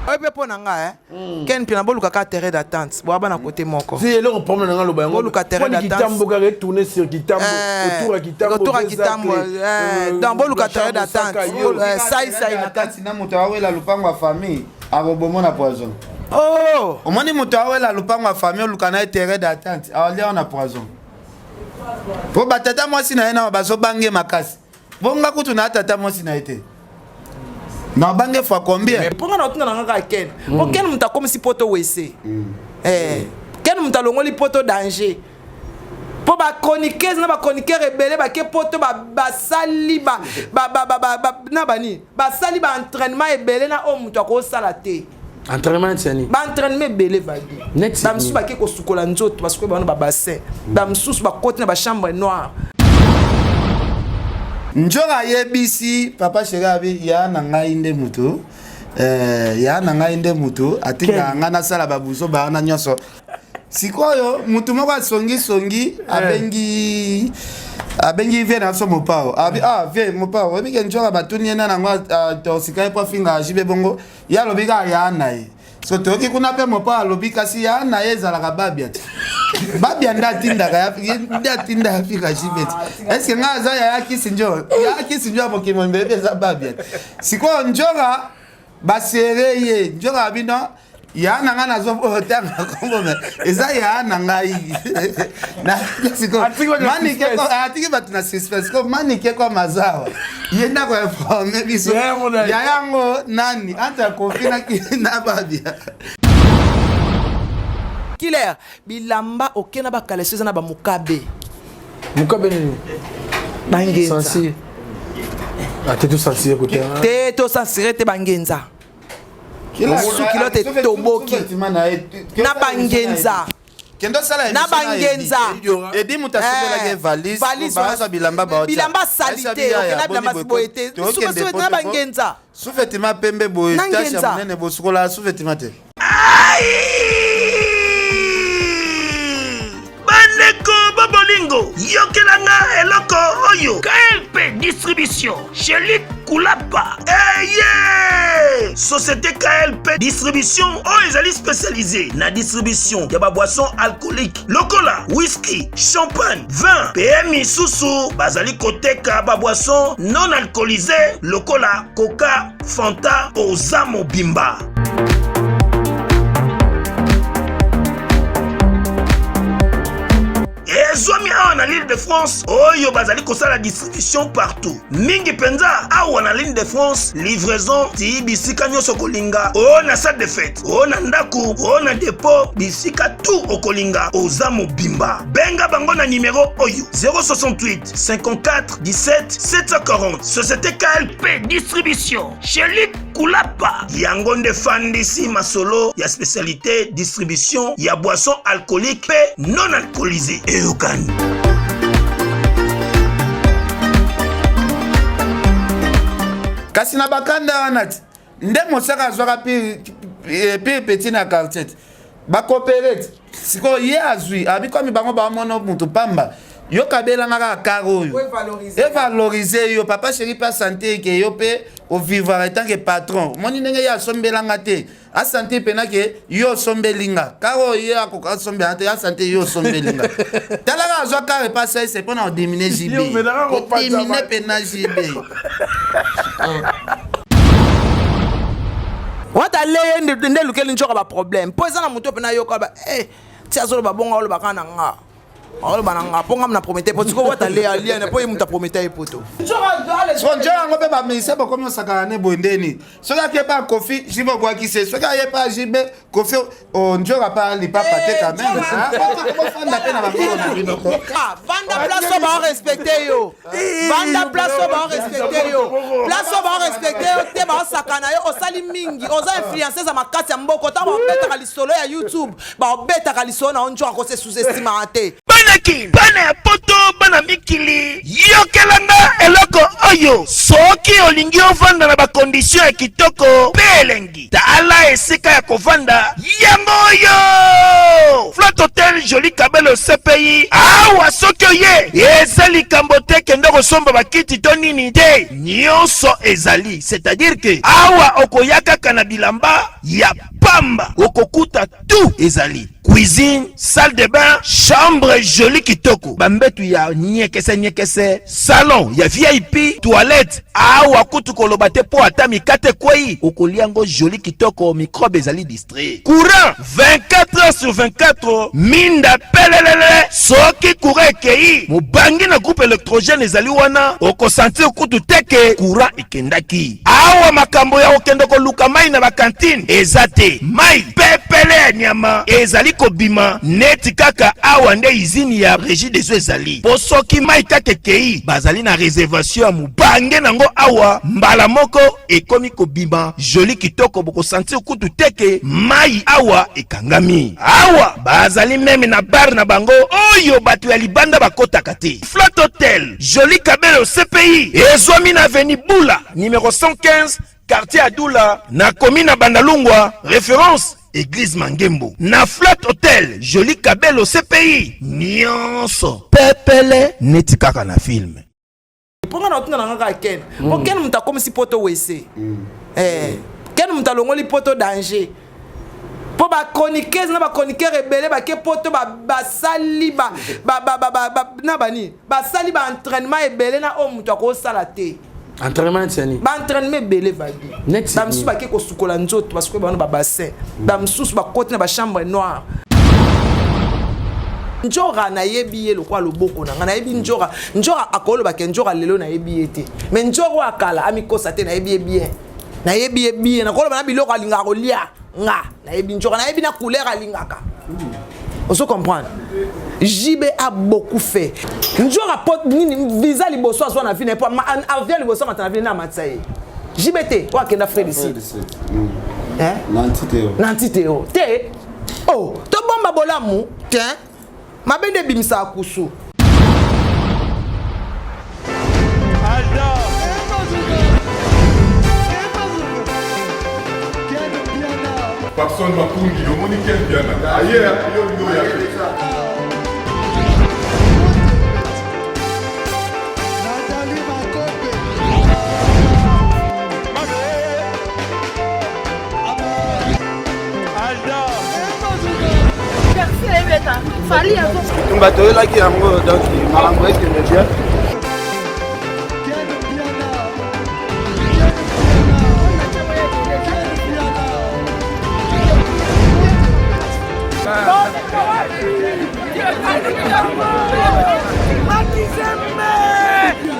oye pe po na nga ken pina boluka ka terrain d'attente bo bana côté moko si le problème na nga loba yango boluka terrain d'attente Kitambo ka retourner sur Kitambo autour à Kitambo dans boluka terrain d'attente sai na kati na moto awela lupango wa famille arobomo na poison oh omoni moto awela lupango wa famille luka na terrain d'attente awlia na poison po batata mwasi na yena bazo bange makasi bonga kutu na tata mwasi na ete na bange fois combien mais ponga na tuna nga ken o ken muta comme si poto wese ken muta longoli poto danger po ba chroniqueuse na ba chroniqueur rebelle ba ke poto ba sali ba na bani ba sali ba entraînement ebele na o muta ko sala te entraînement tsani ba entraînement ebele vadi ba msu ba ke ko sukola nzoto parce que ba no ba bassin ba msu ba côté na ba chambre noire Njora yebisi papa chéri abi ya na ngai nde mutu ya na ngai nde mutu atinga ngana sala babuso ba na nyoso sikoyo mutu moko songi abengi vie na so mopao abi vie mopao ebi ke njora batuni na ngwa to sikai po finga jibe bongo ya lobika ya nai so toki kuna pe mopao lobika si ya na ezala ka babia babia ndatinda ka ndatinda afika jibet est-ce que ngaza ya kisinjo hapo kimwembebe za babia siko njora basereye njora bino ya nanga nazo otanga kombo eza ya nanga yi na siko manike ko atiki batuna suspense ko manike ko mazawa yenda ko informe biso ya yango nani anta kofina na babia Killer bilamba okena ba kaleseza na ba mukabe nini bangenza sensi atetu sensi écouter te to sensi te bangenza kilo te toboki na bangenza kendo sala na bangenza edi mutasubela ke valise baza bilamba ba bilamba salite okena bilamba boete suko na bangenza sufetima pembe boye tasha munene bosukola sufetima te Bolingo, yokelanga eloko oyo KLP distribution chez Luc Kulapa. Société KLP distribution oyo ezali spécialisée na distribution ya ba boisson alcoolique lokola whisky, champagne, vin, PMI susu bazali koteka ba boisson non alcoolisée lokola Coca, Fanta, Ozamo Bimba. Zomi awa na l'île de France, oyo bazali kosala distribution partout. Mingi penza awa na l'île de France, livraison ti bisika nyoso kolinga. O na salle de fête, o na ndaku, o na dépôt, bisika tout okolinga. Ozamo Bimba. Benga bango na numéro oyo 068 54 17 740. Société KLP distribution chez Luc Kulapa. Yango nde fandisi masolo ya spécialité distribution ya boisson alcoolique pe non alcoolisée. Kasi na bakanda wana nde mosaka zwaka pi petit na quartier ba coopérate siko ye azui abi komi bango ba mono mutu pamba yo kabela ngaka karo yo et valoriser yo papa chéri pa santé ke yo pe au vivre en tant que patron moni ndenge ya sombela ngate a santé pena ke yo sombelinga karo ye akoka sombela te a santé yo sombelinga talaka azwa kare pa ça c'est pour na diminuer JB diminuer pena JB wata leye nde lukeli nchoka ba problème po eza na moto pena yoka ba ti azolo ba bonga olo bakana nga olo bananga ponga mna promettre po tiko wata leye lien po yimuta promettre poto Sonja ngo pe ba ministère ba komi osaka ne bondeni soka ke pa kofi jibo kwa kise soka ye pa jibe kofi on njora pa li pa pate quand même ko fanda pe na ba ko na binoko vanda place ba respecter yo vanda place ba respecter yo place ba respecter yo te ba osakana yo osali mingi oza influencer za makati ya mboko ta ba beta ka lisolo ya YouTube ba beta ka lisolo na onjo ko se sous-estimate banaki bana ya poto bana mikili yokelanga eloko oyo soki olingi ovanda na bakondition ya kitoko pe elengi tala esika ya kovanda yango oyo floto Hôtel Joli Kabelo CPI awa soki oye eza likambo te kende kosomba bakiti to nini te nyonso ezali, c'est-à-dire que awa okoyaka kana bilamba ya pamba okokuta tout ezali, cuisine, salle de bain, chambre jolie kitoko, bambetu ya nyekese, salon ya VIP, toilette awa kutu koloba te po ata mikate kwei okoliango jolie kitoko, microbe ezali distrait, courant 24 heures sur 24 minda pelelele soki courant ekei mobangi na groupe électrogène ezali wana okosentir kutu teke courant ekendaki, awa makambo ya okende koluka mai na bakantine eza te, mai pepele ya nyama ezali kobima neti kaka awa nde izini ya régie des eaux ezali, po soki mai kaka ekei bazali na réservation ya mobange nango awa mbala moko ekomi kobima joli kitoko bokosentir kutu teke mai awa ekangami, awa bazali meme na bar na bango oyo bato ya libanda bakotaka te. Flat Hotel Joli Kabelo CPI ezwami na avenue Bula numéro 115 quartier Adoula na commune na Bandalungwa, référence Église Mangembo. Na Flat Hotel Joli Kabelo CPI nyonso pepele neti kaka na film. Ponga na otuna ngaka ken. O ken muta comme si poto wese. Ken muta longoli poto danger. Po ba chroniqueuse na ba chroniqueur rebelle ba ke poto ba sali ba na bani. Ba sali ba entraînement ebele na o muta ko sala te. Entraînement tiani. Ba entraînement ebele vadi. Ba msusu ba ke ko sukola nzoto parce que ba no ba bassin. Ba msusu ba côté na ba chambre noire. Njora na yebi ye lokwa loboko na yebi njora akolo ba ke njora lelo na yebi ete mais njora akala amikosa te na yebi bien na yebi bien na kolo ba na biloko alinga kolia nga na yebi njora na yebi na couleur alingaka. On se comprend. JB a beaucoup fait. Njora pot nini visa liboso azwa na vie na po avion liboso matana vie na matsaye. JBT wa kenda frère ici. Nantiteo te oh to bomba bolamu tiens mabende bimsa akusu Personne m'a pungi, le monde est bien. Ailleurs, il y a Fali à on va te là qui a donc malambo qui me bien.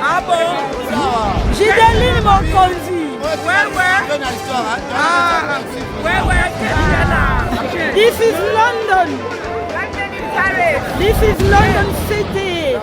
Ah bon? J'ai des mon conduit. This is London. This is London City.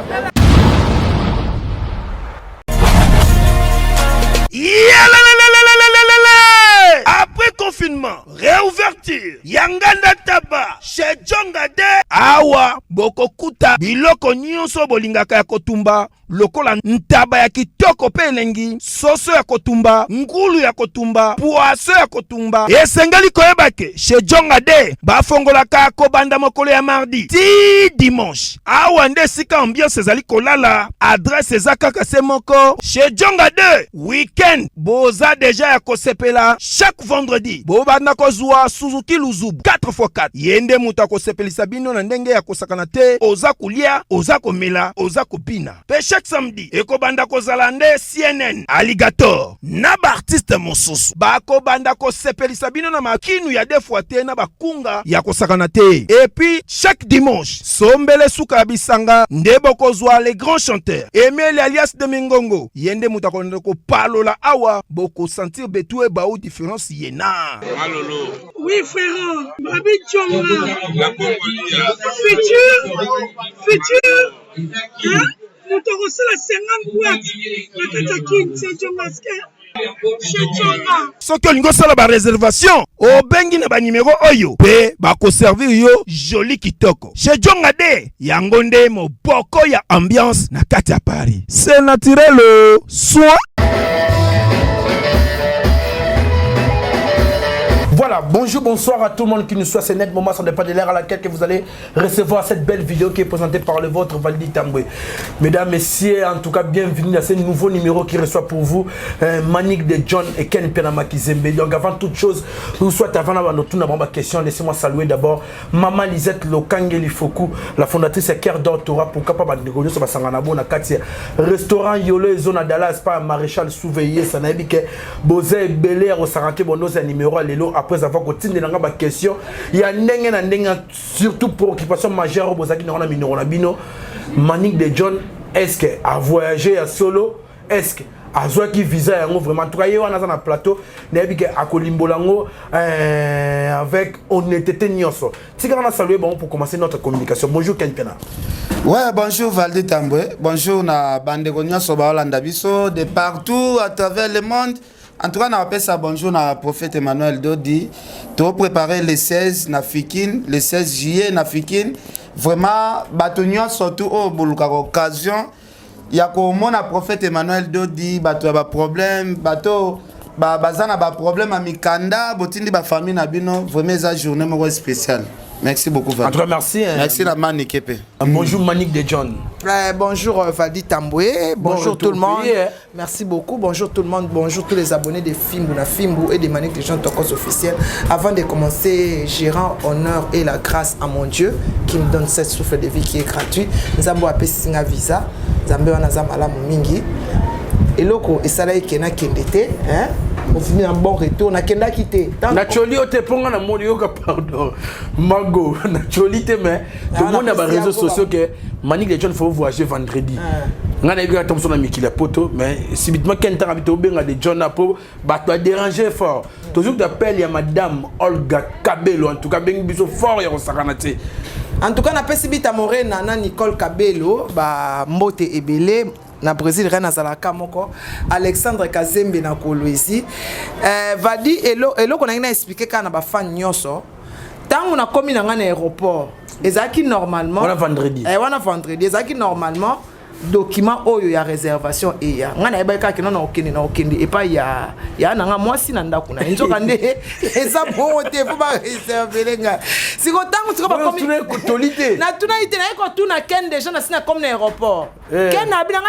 Après confinement, réouverture, Yanganda Taba, chez Djongade, awa, bokokuta, biloko nyonso bolingaka ya kotumba, lokola ntaba ya kitoko pe elengi, soso ya kotumba, ngulu ya kotumba, poaso ya kotumba, esengali koyebake, chez Djongade, bafongolaka kobanda mokolo ya mardi, ti dimanche, awa nde sika ambiance ezali kolala, adresse eza kaka se moko, chez Djongade, weekend, boza deja ya kosepela, chaque vendredi, bobanda kozwa Suzuki Luzubu 4x4, yende muta kosepelisa bino na ndenge ya kosakana te, oza kulia, oza komela, oza kopina. Pe chaque samedi, ekobanda kozala nde CNN, Alligator, na ba artiste mosusu, bako banda kosepelisa bino na makinu ya defwa te na bakunga ya kosakana te. Et puis, chaque dimanche, sombele suka bisanga, nde bokozwa les grands chanteurs, Emile alias de Mingongo, yende muta konde ko palola awa, boko sentir betue baou différence yena. Malolo. Oui, frère. Babi Djonga. La Congolia. Futur. Hein? Nous te reçons la 50 boîtes. La Katakin, c'est Djongaske. Soki olingo sala ba réservation obengi na ba numéro oyo pe bako servir yo joli kitoko chez Djongade yango nde moboko ya ambiance na kati ya Paris. C'est naturel soin. Voilà, bonjour, bonsoir à tout le monde qui nous soit. C'est Net Moment, ça n'est pas de l'air à laquelle que vous allez recevoir cette belle vidéo qui est présentée par le vôtre Valdi Tamboué. Mesdames, messieurs, en tout cas, bienvenue à ce nouveau numéro qui reçoit pour vous Manic de John et Ken Penama Kizembe. Donc, avant toute chose, vous soit avant d'avoir notre question, laissez-moi saluer d'abord Maman Lisette Lokangeli Foku, la fondatrice de Cœur d'Or Torah pour capable de négocier sur la Sanganabo, na Katia, restaurant Yolo, zone Dallas, pas Maréchal Souveillé, ça n'a dit que Bozé Belair au Saranké Bonos, un numéro à l'élo. Après avoir continué dans la question, il y a surtout pour occupation majeure au Bozaki Norana Minorabino, Manic de John, est-ce que à voyager à solo, est-ce que à jouer qui visa vraiment travailler on a un plateau, n'importe que à Colimbolango avec honnêteté nyoso. Si on a salué bon pour commencer notre communication. Bonjour Ken Pena. Ouais, bonjour Valdi Tamboué, bonjour na bande nyoso ba Holanda biso de partout à travers le monde. En tout cas, on appelle ça bonjour à prophète Emmanuel Dodi. Tu as préparé le 16 na Fikine, le 16 juillet na Fikine. Vraiment, batonio surtout au buluka occasion. Il y a comme mon prophète Emmanuel Dodi, bato a problème, bato bazana ba problème à Mikanda, botindi ba famille na bino. Vraiment ça journée mo spéciale. Merci beaucoup Valdi. En tout cas, merci. Merci la Manic Kepe. Bonjour Manic de John. Bonjour Valdi Tamboué, bonjour tout le monde. Pays, hein. Merci beaucoup, bonjour tout le monde, bonjour tous les abonnés de Fimbu na Fimbu et des Manic de John Tokos officiels. Avant de commencer, je rends honneur et la grâce à mon Dieu qui me donne cette souffle de vie qui est gratuit. Nous avons appelé Singa Visa, nous avons appelé Mingi. Et loko, et ça là, il y a kendete, hein? On finit un bon retour, on a kenda quitté. Nacholi ote ponga na molioka pardon. Mago, nacholi te mais tout le monde a des réseaux sociaux que Manic de John faut voyager vendredi. Ngana ega tomso na mikila poto mais subitement Kenta habito benga de John apo ba to déranger fort. Toujours d'appel ya madame Olga Kabelo en tout cas bengi biso fort ya sakanate. En tout cas, na pesibita morena na Nicole Kabelo ba mbote ebele na Brésil Reina Zalaka moko Alexandre Kazembe na Kolwezi Vadi elo ko na expliquer kana ba fan nyoso tangu na komi na ngana aéroport ezaki normalement wana vendredi ezaki normalement document oyo ya réservation et ya ngana ebaka ke non okende et pas ya nanga mwasi na ndako na nzoka nde eza bote po ba réserver lenga siko tangu siko ba komi na tuna ite na ko tuna ken déjà na sina comme na aéroport ken na binanga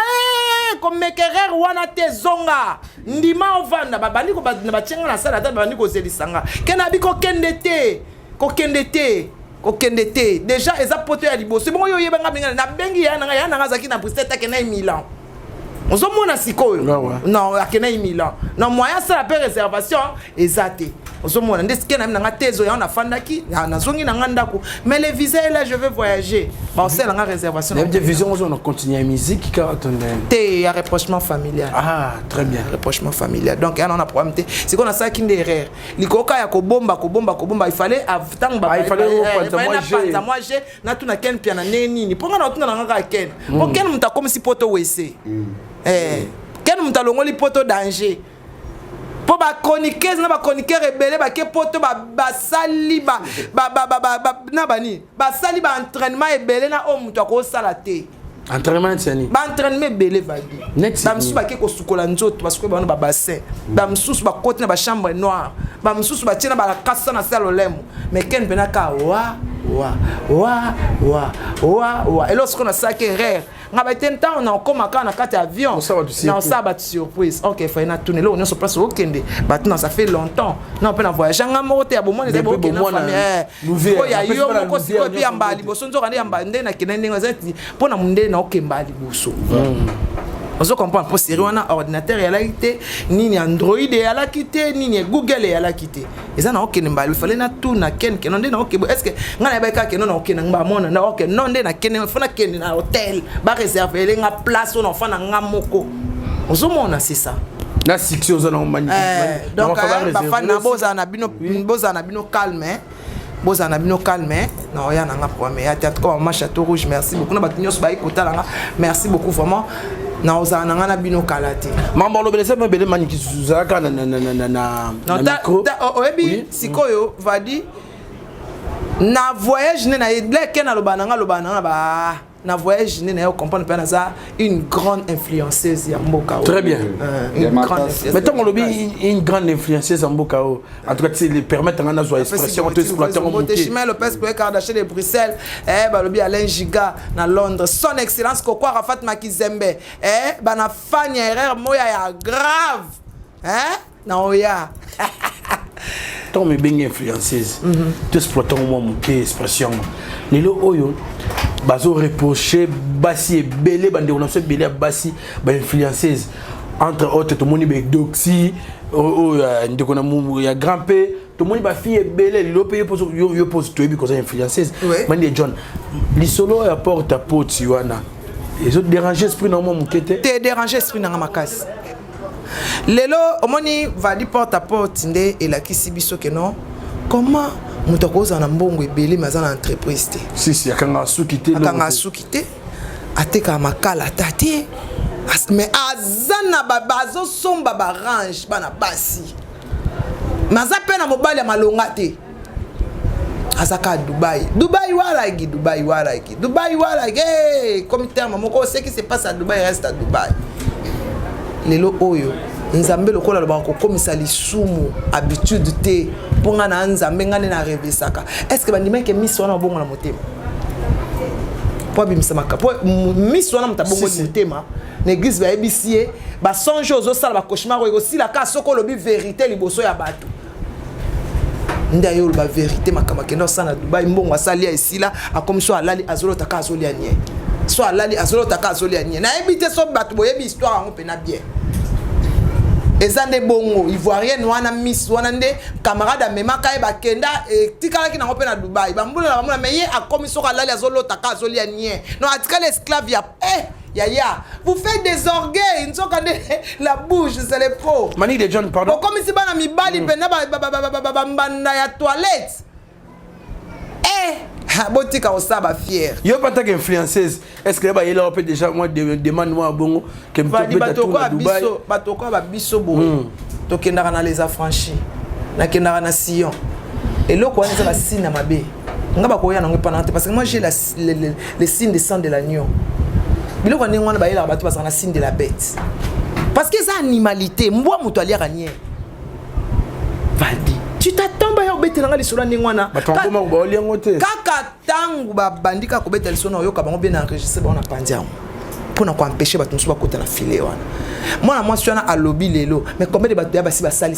comme mekerer wana te zonga ndima ovanda babandi ko ba chenga na sala ta babandi ko zelisanga ken na biko kende te Okendete déjà eza poto ya liboso bon yo yebanga binga na bengi ya nanga zaki na prestata ke na Milan ozo mona sikoyo non akena Milan non moyen ça la réservation ezate ozo mona ndeske na nanga tezo ya na fandaki na zongi na ndako mais les visas là je veux voyager ba c'est la réservation les visions on continue la musique car attendez té ya rapprochement familial très bien rapprochement familial donc on a problème té c'est qu'on a ça qui derrière likoka ya ko bomba il fallait attendre il fallait moi j'ai na tuna ken pia na neni ni ponga na tuna nga ken ken muta comme si poto wese ken muta longoli poto danger po ba chroniqueuse na ba chroniqueur rebelle ba ke poto ba sali ba na bani ba sali ba entraînement ebele na o muto ko sala te entraînement tiani ba entraînement ebele vadi ba msusu ba ke ko sukola nzoto parce que ba na ba bassin ba msusu ba côté na ba chambre noire ba msusu ba tina ba kasa na sala lemo mais ken pena ka wa et lorsqu'on a ça qui est rare on a été temps on a comme quand on a quatre avions non ça va surprise ok faut na tourner là on est sur place au Kende maintenant ça fait longtemps non on peut voyager en moto à bon moment des bon famille il y a yo moko siko puis ambali boso nzo kana ambande na kinende ngazati pona munde na okembali boso on comprend pour série on a ordinateur et à la quitté ni Android et à la quitté ni Google et à la quitté et ça na okene mbali il fallait na tout na ken non na ok est-ce que ngana ba ka ken na ok na ngba mona na ok non de na ken faut na ken na hôtel ba réserver les nga place on fa na ngamoko on c'est ça na section on a magnifique donc ba fa na boza na bino calme Bozana bino calme non ya na nga problème ya théâtre comme Château Rouge merci beaucoup na batignos ba ikota nga merci beaucoup vraiment na ozana nga na bino kalate mambo lo belese me bele mani kizuzaka na micro oyebi sikoyo Vadi na voyage ne na leke na lobana ba na voyage né na comprendre pas naza une grande influenceuse ya mboka. Très bien. Une grande influenceuse. Mais tant on lobby une grande influenceuse en mboka. En tout cas, c'est les permettre en avoir expression entre exploiteurs en mboka. Chimel Lopez pour Kardashian de Bruxelles, ba lobby Alain Giga na Londres. Son excellence Kokwa Rafat Makizembe, ba na Fanny erreur moya ya grave. Na oya. Tant mais bien influenceuse. Tout exploitant moi mon expression. Lelo oyo bazo reprocher basi belé bande on a fait belé basi ba influenceuse entre autres tout le monde avec doxy ndeko na mu ya grand p tout le monde ba fille belé lelo paye pour yo pose toi because influenceuse mande John li solo ya porte à porte wana les autres déranger esprit normalement mon kete te déranger esprit na makasi lelo omoni va di porte à porte nde et la kisibiso que non comment mutu akoza na mbongo ebele mais aza na entreprise te si akanga suki te ateka makala ata te mais aza na bazosomba barange bana basi mais aza mpe na mobali ya malonga te aza ka Dubaï waragi comme terme moko ce qui se passe à Dubaï reste à Dubaï lelo oyo nzambe lokola lo bako komisa lisumu habitude te ponga na nzambe ngane na revesaka est-ce que bandima ke miss wana bongo na motema po bimisa maka po miss wana mutabongo ni motema na église ba ebisie ba songe ozo sala ba cauchemar ko sila ka soko lobi vérité liboso ya bato ndayo ba vérité makama kendo sana Dubai mbongo asali ya esila akomiso alali azolo taka azoli anye so alali azolo taka azoli anye na ebite so bato boyebi histoire ngo pena bien ezande bongo ivoirienne wana miss wana nde camarade memaka e bakenda tikala ki na ngope na Dubai bambula na bamula meye akomi soka lali azolota ka azoli anye non atikala esclave ya ya vous faites des orgueils nzoka nde la bouche c'est les faux mani de John pardon comme si bana mibali pena ba mbanda ya toilette botika osaba fier yo pas tant influenceuse est-ce que ba yela peut déjà moi demande moi bongo que me batoko ba biso bo to kendaka na les affranchis na kendaka na Sion et loko wana za ba signe mabe ngaba ko yana ngepana parce que moi j'ai les signes de sang de l'agneau biloko ni wana ba yela ba to na signe de la bête parce que ça animalité mbwa muto aliaka nie vadi tu t'attends ba yo betelanga lisolo ndingwana batongoma ko ba oliango te kaka tangu ba bandika ko betela lisolo yo ka bango bien enregistrer ba on a pandiango pour na ko empêcher ba tunsu ba kota na filet wana moi na moi suis na alobi lelo mais combien de bato ya basi ba sali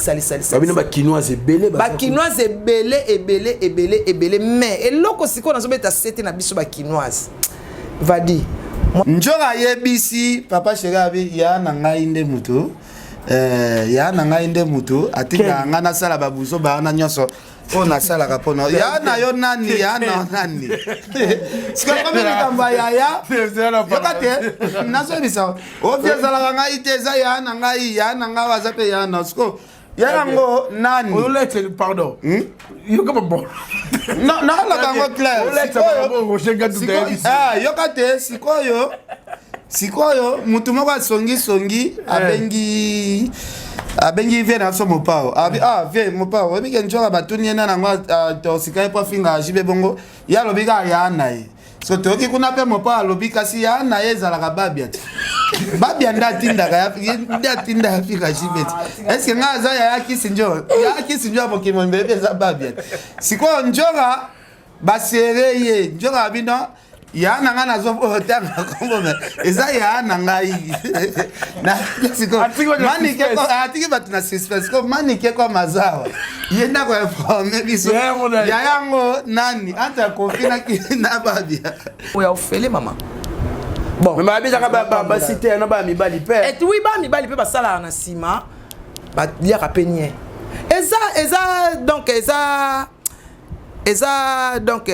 babino ba kinoise ebele ba kinoise ebele mais eloko siko na zo beta sete na biso ba kinoise vadi njoka yebisi papa sherabi ya na ngai nde mutu ya na ngai nde mutu atinga ngana sala babuso ba na nyoso ona sala ka pono ya na yo nani ya na nani sika kama kamba ya yokate naso bisa o via sala ngai teza ya na ngai wazape ya na sko yango nani o lete pardon yo kama bon non la kango clair o lete bon rocher gadu yokate sikoyo mutu moko songi abengi vient na so mopao vient mopao obi ke njoka batuni na ngwa to sikai po finga jibe bongo ya lobika ya nae so toki kuna pe mopao lobika si ya nae zala ka babia ndatinda ka ya fika jibe est-ce que ngaza ya kisinjo hapo kimwembebe za babia sikoyo njoka basereye njoka bino ya nanga na zo tanga kombo eza ya nanga yi na siko mani ke ko atiki batuna suspense ko mani ke ko mazawa yenda ko informer biso ya yango nani anta confina ki na babia oya ofele mama bon mais ma bija ka ba cité na ba mibali pe et oui ba mibali pe ba sala na sima ba lia ka penye eza donc donc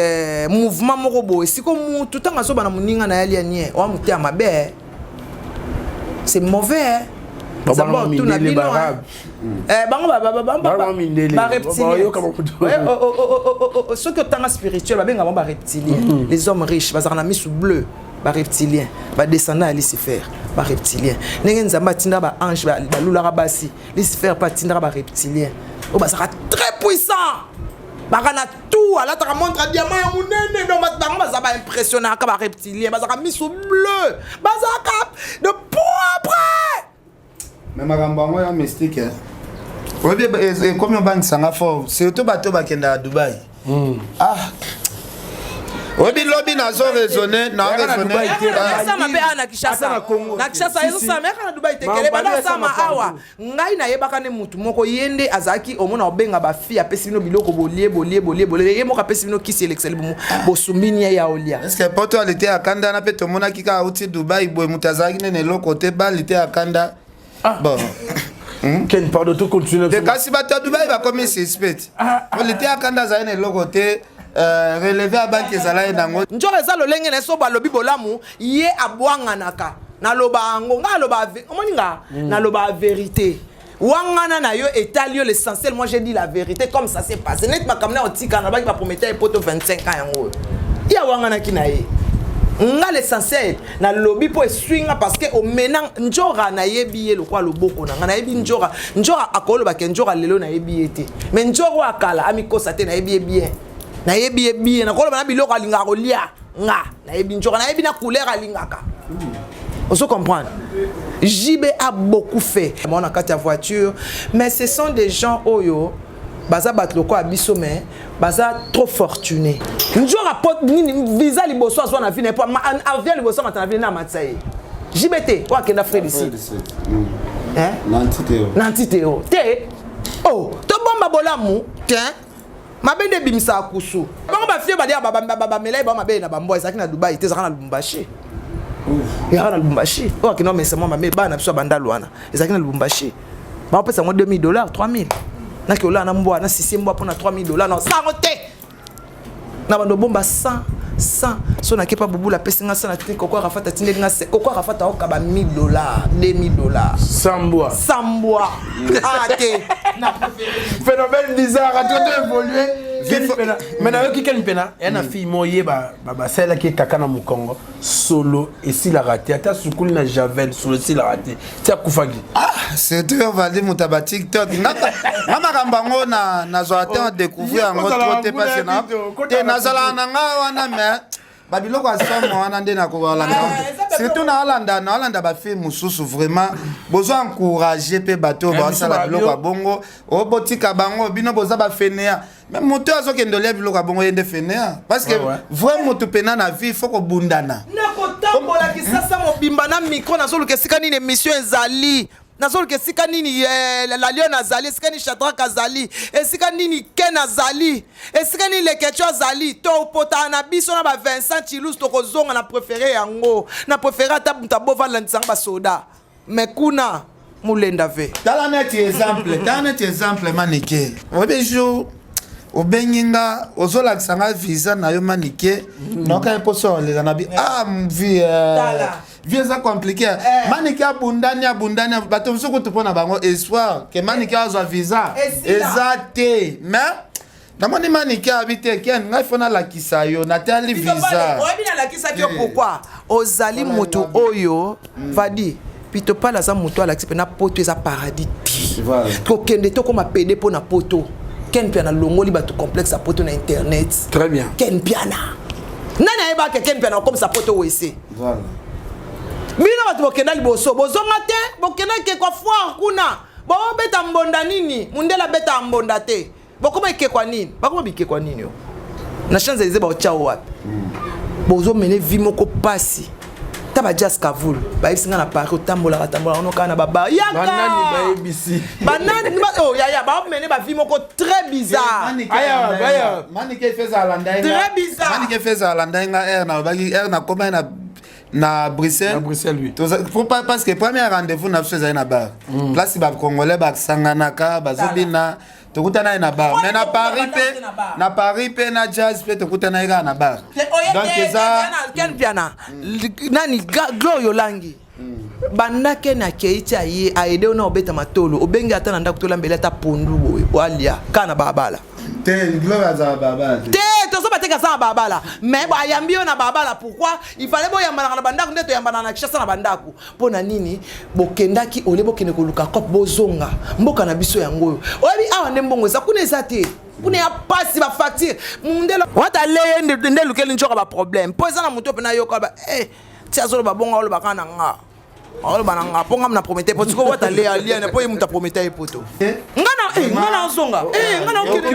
mouvement morobo siko mutu tanga so bana muninga na yali anye wa mutia mabe c'est mauvais baba tout na bino bango ba reptilien ce que tanga spirituel ba benga ba reptilien les hommes riches bazana misu bleu ba reptilien ba descendant à Lucifer ba reptilien ndenge nzamba tinda ba ange ba lula basi Lucifer pas tinda ba reptilien o ba sera très puissant bakana tout fou alataka montre diamant ya munene donc bango bazaba impressionné aka ba reptilien bazaka miso bleu bazaka de propre mais makambo yango ya mystique obi comme on bank sanga fort surtout bato bakenda à Dubaï obi lobby nazo raisonner na raisonner ça m'a pas na Kinshasa na Kinshasa yeso ça mais na Dubaï tekele bana ça ma awa ngai na yebaka ne mutu moko yende azaki omona obenga ba fille apesi bino biloko bolie ye moko apesi bino kisi l'excel bo sumbini ya olia est-ce que poto alite akanda na pe tomona kika uti Dubaï boy mutazaki ne lo côté balite akanda bon Ken pardon tout continue de kasi bato Dubaï va comme suspect alite akanda za ne lo côté relevé à banque ezala nango njoro eza lolenge na so balobi bolamu ye abwanganaka naloba ngo ngaloba omoninga naloba vérité wangana na yo etalio l'essentiel moi j'ai dit la vérité comme ça s'est passé net makamna otika na baki ba prometteur poto 25 ans yango ya wangana kinaye nga l'essentiel na lobi po swinga parce que au menang njora na yebi ye lokwa loboko na na yebi njora akolo ba ke njora lelo na yebi ete mais njora akala amikosa te na yebi bien na yebi bien na koloba na biloko alinga kolia nga na yebi njora na yebi na couleur alingaka on se comprend. JB a beaucoup fait mon akata voiture mais ce sont des gens oyo baza batloko abiso mais baza trop fortuné njora pot nini visa liboso azwa na vie n'importe avion liboso matana vie na matsaye JBT wa kenda frère ici hein nantiteo te oh to bomba bolamu tiens mabende bimisa akusu bango ba fie badia baba melai ba mabe na bambo ezaki na Dubai te zaka na Lubumbashi ya na Lubumbashi o kino mesa mama me ba na biso bandalo wana ezaki na Lubumbashi ba pesa mo $2000 $3000 na ke ola na mbo na sisi mbo pona $3000 na sango te na bando bomba 100 so na kepa bubula pesinga sana te kokwa rafata tinde nga se kokwa rafata okaba $1000 $2000 sambwa ate na phénomène bizarre a tout évolué maintenant qui quel pena et na fille moye ba celle qui kaka na mukongo solo et si la raté ata sukuli na javel solo si la raté tia kufagi c'est tout on va dire mutaba TikTok mama kambango na zo ata découvrir ngo trop te passé na te nazala na nga wana mais babiloko asomo wana nde na ko Hollande surtout na Hollande ba fait mususu vraiment besoin encourager pe bato ba sala biloko bongo o botika bango bino boza ba fenea même moto azokendolia biloko bongo yende fenea parce que vraiment moto pena na vie faut ko bundana na ko tambola ki sasa mobimba na micro na zolo kesika nini émission ezali nazolo ke sika nini la lion azali sika ni Shadrach azali esika nini Ken azali esika ni Lekecho azali to pota na biso na ba Vincent Chilus to kozonga na préféré yango na préféré ta bova lantsanga ba soda mais kuna mulenda ve dans net exemple manike obejo obenginga ozola kisanga visa na yo manike noka imposo les anabi vie vie ça compliqué manike abundani bato msuku tupona bango espoir ke manike azwa visa ezate mais namoni manike habite ken ngai fona la kisayo na tali visa oyebi na la kisaki pourquoi ozali moto oyo vadi pito pala za moto ala kipe na poto eza paradis ko kende to ko mapede po na poto Ken Piana longoli bato complexe à poto na internet. Très bien. Ken Piana. Nana eba ke Ken Piana comme sa poto wese. Voilà. Bino bato bokenda liboso bozonga te bokenda ke kwa foire kuna. Bo beta mbonda nini? Mundela beta mbonda te. Bokoma ike kwa nini? Bakoma bike kwa nini yo? Na chance elize ba ochao wapi? Bozo mene vimo ko pasi. Taba just kavul ba isinga na Paris otambola ono kana baba yaka banani ba ABC banani oh ya ba mene ba vie moko très bizarre aya manike feza alanda très bizarre manike feza alanda nga na bagi na koma na Bruxelles lui faut pas parce que premier rendez-vous na feza na bar place ba congolais ba sanganaka bazobina tokutana na bar mais na Paris pe na jazz pe tokutana na bar donc ça Ken Piana nani Glorio Langi bandake na keita ye aide ona obeta matolo obengi ata na ndako to lambela ta pondu boye walia kana babala te Gloria za babala te tozo ba te kasa babala mais ba yambi na babala pourquoi il fallait bo yamba na bandaku ndeto yamba na kishasa na bandaku pona nini bokendaki ole bokende ko luka kop bozonga mboka na biso yango obi awa ndembongo za kuna ezate kuna ya pasi ba facture mundelo wata leye nde lukeli nchoka ba problème poza na muto pe na yoka ba tia zolo ba bonga ole ba kana nga ole ba nga ponga na promettre po tiko wata leye alia na po ye muta promettre poto ngana zonga ngana okeli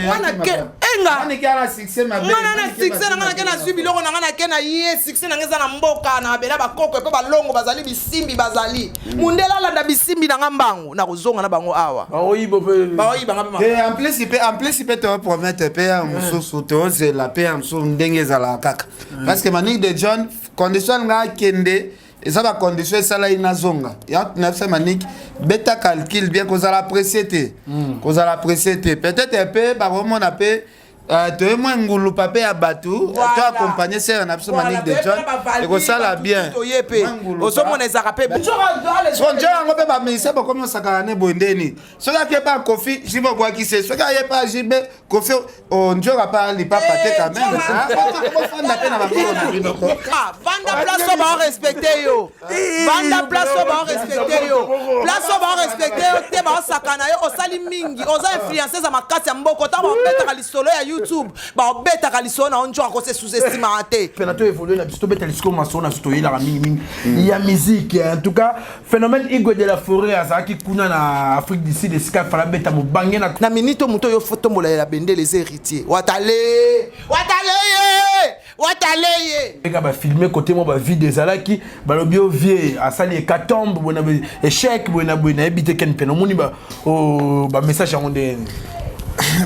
ngana ke enga ngana succès ma belle ngana succès ngana ke na subi loko ngana ke na ye succès ngeza na mboka na bela ba koko pe ba longo bazali bisimbi bazali mundela landa bisimbi na ngambango na kozonga na bango awa baoyibo ngaba et en plus il peut te promettre payer mususu to c'est la payer mususu ndenge za la kaka parce que Manick de John condition nga kende et ça va condition ça là inazonga ya nafsa Manick beta calcul bien qu'on a l'apprécié peut-être un peu par moment on peut tu moins ngulu papé à batou tu accompagner c'est un absolument Manick de John et que ça là bien oso mona zakapé son John on peut pas mais c'est comme ça carane bondeni ce gars qui est pas Kofi jibo bois qui c'est ce gars est pas jibe Kofi on joue pas les papa quand même vanda place ba respecter yo vanda place ba respecter yo place ba respecter yo te ba sakana yo osali mingi oza influencer za makati ya mboko ta ba beta lisolo ya YouTube ba beta lisolo na onjo ko se sous-estimaté penato évoluer na bisto beta lisolo maso na sto yela mingi il y a musique en tout cas phénomène Igwe de la Forêt azaki kuna na Afrique du Sud esika fala beta mo bangé na minito muto yo photo mola ya bende les héritiers watale eka ba filmer côté mo ba vie des alaki ba lobio vie asali hécatombe bona échec bona ebité ken peno moni ba message en onde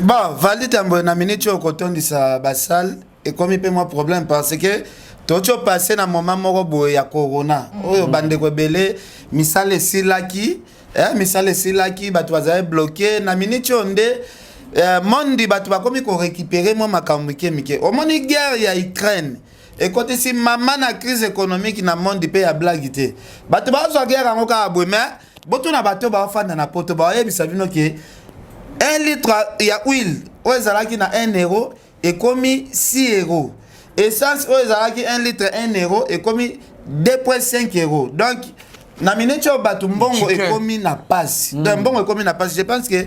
bon Valdi Tambo na minute au coton de sa basal et comme il peut moi problème parce que tout passé na moment moko boye ya corona oyo bande ko belé misale silaki bato bazaye bloqué na minute onde mondi bato bakomi ko récupérer mo makambo mike omoni guerre ya Ukraine et côté si maman na crise économique na monde pe ya blague te bato bazwa guerre ngo ka boye mais boto na bato ba fanda na poto ba yebisa bino ke 1 litre ya huile o ezalaki na 1 euro et komi 6 euros essence o ezalaki 1 litre 1 euro et komi 2.5 euros donc na minute o bato mbongo e komi na passe donc mbongo e komi na passe je pense que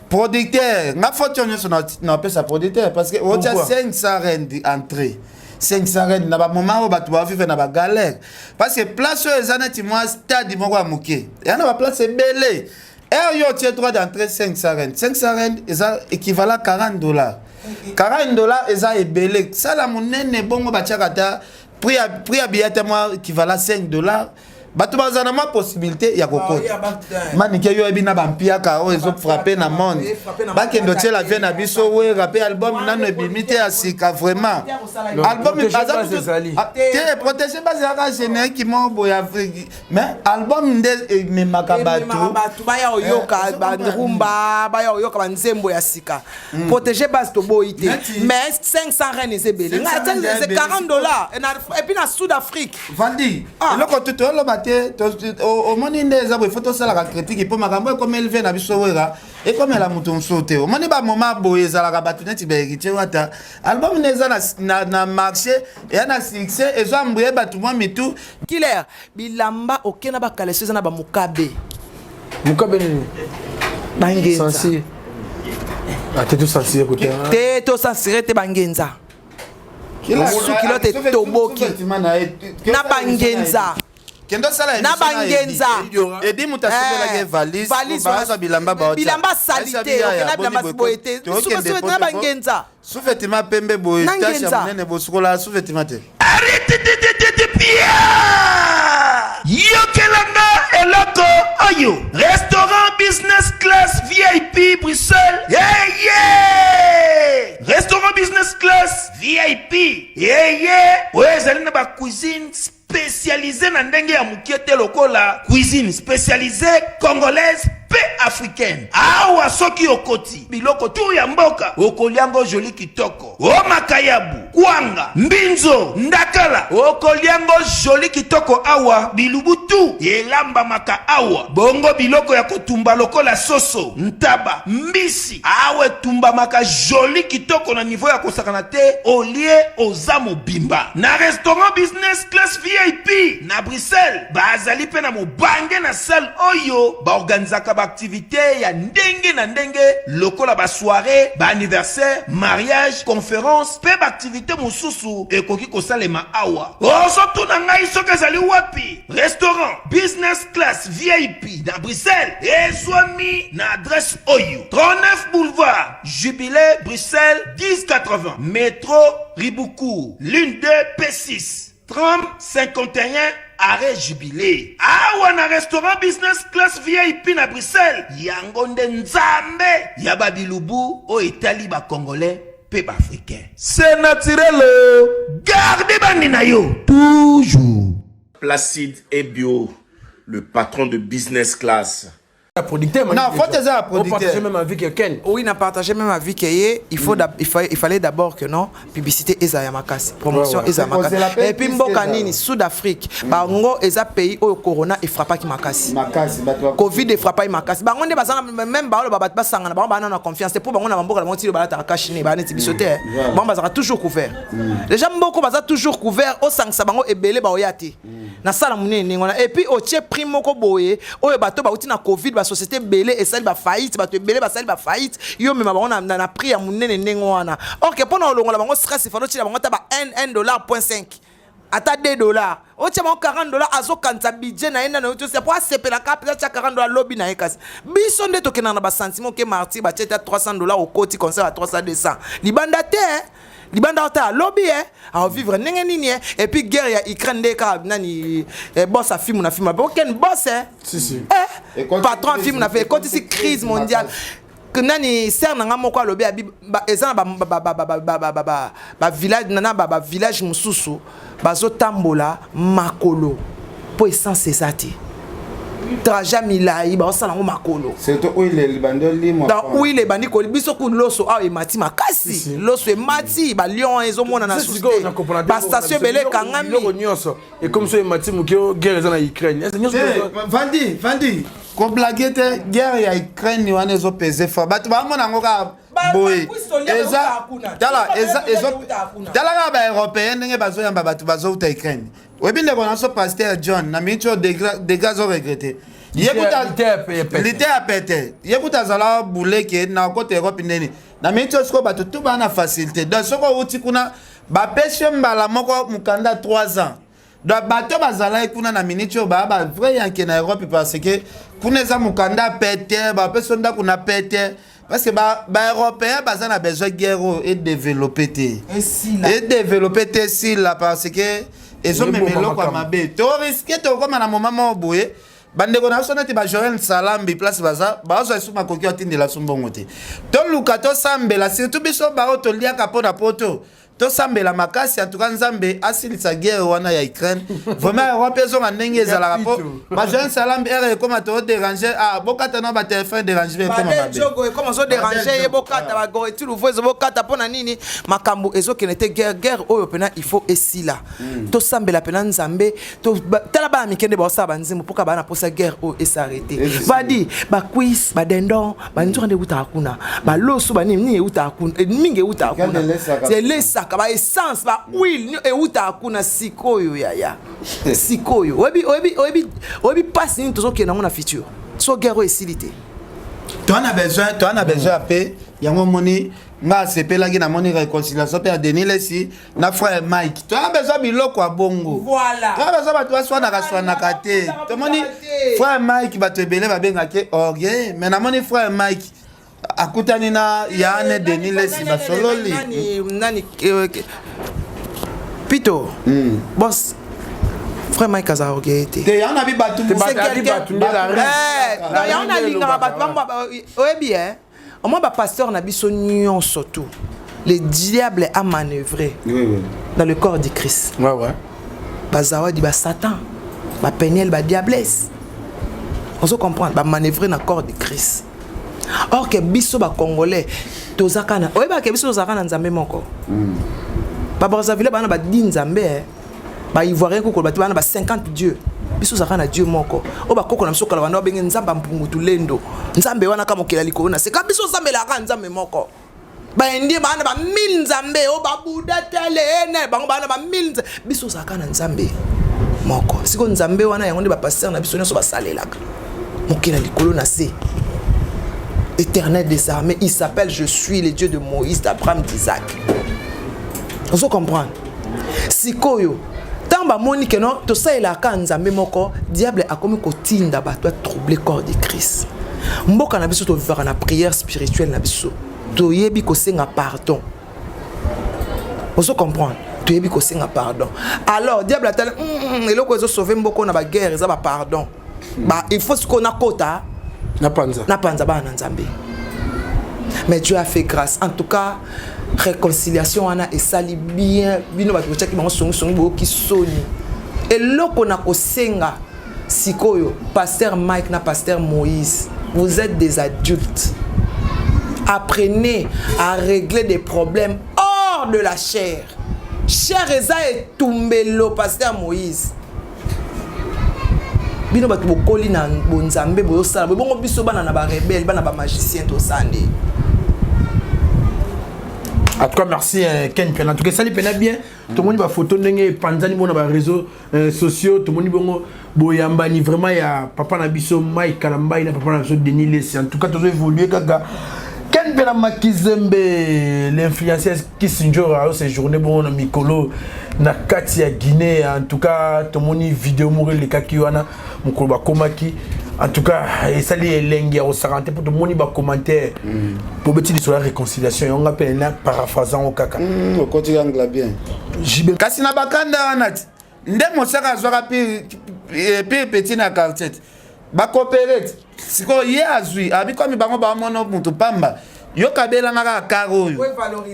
producteur nga fortune na pesa producteur parce que o tia 500 rand entrée 500 rand na ba moment o bato ba vivre na ba galère parce que place o ezanati moi stade moko ya muke ya na ba place belé et yo tu as droit d'entrer 500 rand. 500 rand est équivalent à $40. $40 est belé. Ça la monnaie bon ba tiakata prix à billet moi équivalent $5. Bato bazana ma possibilité ya kokota. Manike yo ebina bampia ka o ezo frapper na monde. Ba kendo tie la vie na biso we rapper album nano ebimité asika vraiment. Album te protéger bazaka générique qui mo boya Afrique. Mais album nde me makabatu. Ba ya oyoka ba rumba ba ya oyoka ba nzembo ya sika. Protéger base to boité. Mais 500 rand c'est belé. C'est $40 et puis na Sud Afrique. Valdi. Le côté to lo au moni ndeza bo photo sala ka critique po makambo comme élevé na biso wera et comme la mutu msote o moni ba moment boye zala ka batuneti ba héritier wata album ndeza na marché et na succès et zo ambuye batu mwa mitu killer bilamba okena ba kaleseza na ba mukabe ni bangenza sensi ateto sensi côté teto sensi te bangenza kilo te toboki na bangenza kendo sala na bangenza et dit mutasomela ke valise ba bilamba ba bilamba salité okena bilamba siboete suko na bangenza sous-vêtement pembe boye tache munene bosukola sous-vêtement te yokelanga eloko oyo restaurant business class VIP Bruxelles restaurant business class VIP oyo ezali na ba cuisine spécialisée na ndenge ya mukiete lokola cuisine spécialisée congolaise pe africaine. Awa soki okoti biloko tu ya mboka okoliango joli kitoko. O makayabu, kwanga, mbinzo, ndakala okoliango joli kitoko awa bilubu tu elamba maka awa. Bongo biloko ya kotumba lokola soso, ntaba, mbisi awe tumba maka joli kitoko na niveau ya kosakana te olie ozamo bimba. Na restaurant business class VIP na Bruxelles bazali pe na mobange na salle oyo ba organizaka ba activité ya ndenge na ndenge lokola ba soirée, ba anniversaire, mariage, conférence pe ba activité mosusu ekoki kosalema awa. Oso tuna ngai soki ezali wapi? Restaurant business class VIP na Bruxelles ezwami na adresse oyo 39 boulevard Jubilé Bruxelles 1080 métro Riboucourt l'une de P6 3051 arrêt Jubilé. Awa na restaurant business class VIP na Bruxelles yango nde nzambe ya babilubu o etali ba congolais pe ba africain. C'est naturel. Gardez bandi na yo toujours. Placide et Bio, le patron de business class. Producteur, non, faut que ça producteur. On partage même avec Ken. Oui, on a partagé même avec Ken. Il fallait d'abord que non, publicité Eza Yamakasi, promotion Eza Yamakasi. Et puis Mbokanini, Sud-Afrique, Bango Eza pays où Corona et frappa qui Makasi. Covid et frappa qui Makasi. Bango ne basanga même Baolo Babat Basanga, Bango Banana confiance. C'est pour Bango na Bango la montie le balata Kachine, Banane Tibisote. Bango Bazara toujours couvert. Les gens Mboko Bazara toujours couvert. Au sang Sabango et Belé Baoyati. Na sala mune ningona. Et puis au tche primo ko boye, au bateau Bauti na Covid. Société belé et celle ba faillite ba to belé ba celle ba faillite yo me ba na prix ya munene nengwana. OK pendant longo la bango stress fano ti la bango ta ba $1.5 ata $2 o ti ba $40 azo kanta budget na enda na to c'est pour CP la cap ya $40 lobby na ekasi biso nde to kenana ba sentiment ke marti ba teta $300 au côté concert à 300 libanda te libanda ota lobby à vivre nenge nini et puis guerre ya Ukraine de ka nani boss a film na film ba ken boss si patron film na fait quand ici crise mondiale que nani ser na ngamo kwa lobby abi ezana ba village nana ba village mususu bazo tambola makolo po essence ezati trajet milai ba osala ngo makolo c'est to où les bandoli moi dans où les bandi ko biso ku loso a e mati makasi loso e mati ba lion ezo mona na société ba station belé kangami et comme ça e mati mukio guerre na Ukraine Vandi ko blaguete guerre ya Ukraine ni wana ezo peser fort bato ba mona ngo ka boy eza tala ba européen ndenge bazo yamba bato bazo uta Ukraine. Oui, bien, on a ce pasteur John, na mincho des gars ont regretté. L'été a pété. Yécoute à Zala boulé qui est dans le côté européen. Na mincho ce qu'on tout va na facilité. Dans ce qu'on uti kuna ba pêche mbala moko mukanda 3 ans. Donc bateau bazala kuna na mincho ba vrai yanke na Europe parce que kuna za mukanda pété ba personne da kuna pété. Parce que ba européen bazana besoin de guerre et développer et développer si là parce que et so memelo kwa mabe to risque to comme na moment boye bande ko na sonati ba Joël Salambi place baza bazo esuma koki atindela sumbongo te to lukato sambela surtout biso ba to liaka pona poto to sambela makasi en tout cas nzambe asilisa guerre wana ya Ukraine vraiment Europe ezonga ndenge ezala rapport ba Joël Salambi ere comme to déranger bokata na ba téléphone déranger comme mabe jogo comment so déranger bokata ba go tu louvo bokata pona nini makambo ezo kenete guerre oyo pena il faut esila to sambela pena nzambe to tala ba mikende ba osaba nzimu poka ba na posa guerre o esarrêter vadi ba quiz ba dendon ba nzonde uta akuna ba loso ba nini uta akuna mingi uta akuna c'est lesa ba essence ba huile e uta akuna sikoyo ya sikoyo obi passe ni tozo ke na mona futur so guerre esilité tu en as besoin paix yango moni nga sepelaki na moni réconciliation pe Denis Lesi na frère Mike tu as besoin biloko a bongo voilà tu as besoin ba toi swana kate to moni frère Mike ba te belé ba bengaki orgueil mais na moni frère Mike akutani na Yane Denis Lesi ba sololi nani Pito boss frère Mike Azarogé te yana bi batu yana linga batu oyebi au moins pasteur na biso nyon surtout le diable a manœuvré dans le corps de Christ ouais bazawa di ba Satan ba Peniel ba diablesse On se comprend, bah manœuvrer dans le corps de Christ. Or que biso ba congolais, tozakana, oye ba que biso tozakana nzambe moko. Ba Brazzaville ba na ba di nzambe, ba ivoirien ko ba na ba 50 dieux. Biso zakana Dieu moko. O ba koko na biso kala bana ba benga nzamba mpungutu lendo. Nzambe wana kama okela likolo na se ka biso nzambe la ka nzambe moko. Ba ndi ba na ba 1000 nzambe o ba buda tele ene bango ba na ba 1000 biso zakana nzambe moko. Siko nzambe wana yango ndi ba pasteur na biso nyoso ba salelaka. Mokela likolo na se. Éternel des armées, il s'appelle je suis le Dieu de Moïse, d'Abraham, d'Isaac. On se comprend. Sikoyo, tant ba monique non, to ça il a ka nzambe moko, diable a comme kotinda ba toi troubler corps de Christ. Mboka na biso to vivre na prière spirituelle na biso. To yebi ko senga pardon. On se comprend. To yebi ko senga pardon. Alors diable a tel eloko ezo sauver mboko na ba guerre, ça ba pardon. Bah il faut ce qu'on a quota. Na panza ba na nzambe. Mais Dieu a fait grâce. En tout cas, réconciliation ana et sali bien bino ba tchaki bango songi bo ki soni. Et loko na ko senga sikoyo pasteur Mike na pasteur Moïse. Vous êtes des adultes. Apprenez à régler des problèmes hors de la chair. Cher Eza et Tumbelo pasteur Moïse. Bino batu bokoli na bonzambe boyo sala bongo biso bana na ba rebelle bana ba magicien to sande. En tout cas merci Ken Pena. En tout cas ça lui pena bien. Tout le monde va photo ndenge panzani bona ba réseaux sociaux tout le monde bongo boyamba ni vraiment ya papa na biso Mike Kalambai na papa na biso Denis Lessi. En tout cas toujours évoluer kaka. Ken Pena Makizembe l'influenceur qui s'injure à ces journées bon na mikolo na kati ya Guinée. En tout cas tout le monde vidéo mourir les kakiwana mukolo ba komaki. En tout cas, ça les lengi au sarante pour tout le monde va commenter pour petit sur la réconciliation. On appelle un paraphrasant au kaka. Au côté anglais bien. Kasina bakanda anati. Ndemo saka zwaka pi petit na quartet. Ba coopérer. Siko ye azui abi comme bango ba mono mutu pamba. Yo kabela ngaka karo yo.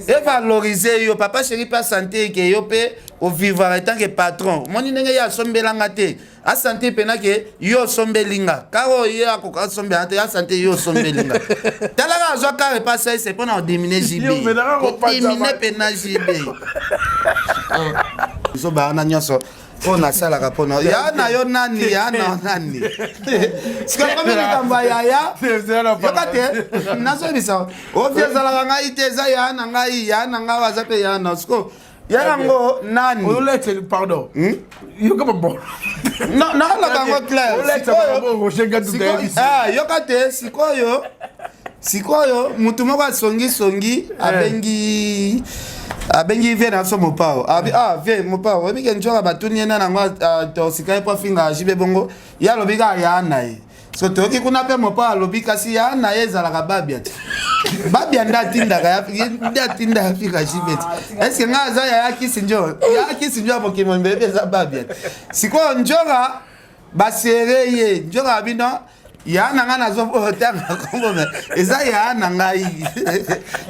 Et valoriser yo papa chéri pas santé que yo pe au vivre en tant que patron. Moni ndenge ya sombela ngate. A santé pena ke yo sombelinga. Karo ye akoka sombela a santé yo sombelinga. Tala zo kare pas ça c'est pour nous diminuer JB. Diminuer pena JB. So ba na nyoso. Pona sala ka pona. Ya na yo nani ya na nani. Sika kama ni kamba ya. Yokate naso bisa. O via sala nga iteza ya na nga wazape ya na sko. Ya ngo nani. On laisse pardon. Yo comme bon. Non la bango clair. On laisse ah yokate sikoyo mutu moko songi abengi vient na somo pao vient mo pao obi ke njoka batuni na ngwa to sikai po finga jibe bongo ya lobika ya nae so to ki kuna pe mo pao lobika si ya nae zala ka babia ndatinda ka ya fika jibe est-ce que ngaza ya kisinjo po ki mo mbebe za babia siko njoka basereye njoka bino ya nanga na zo tanga kombo eza ya nanga yi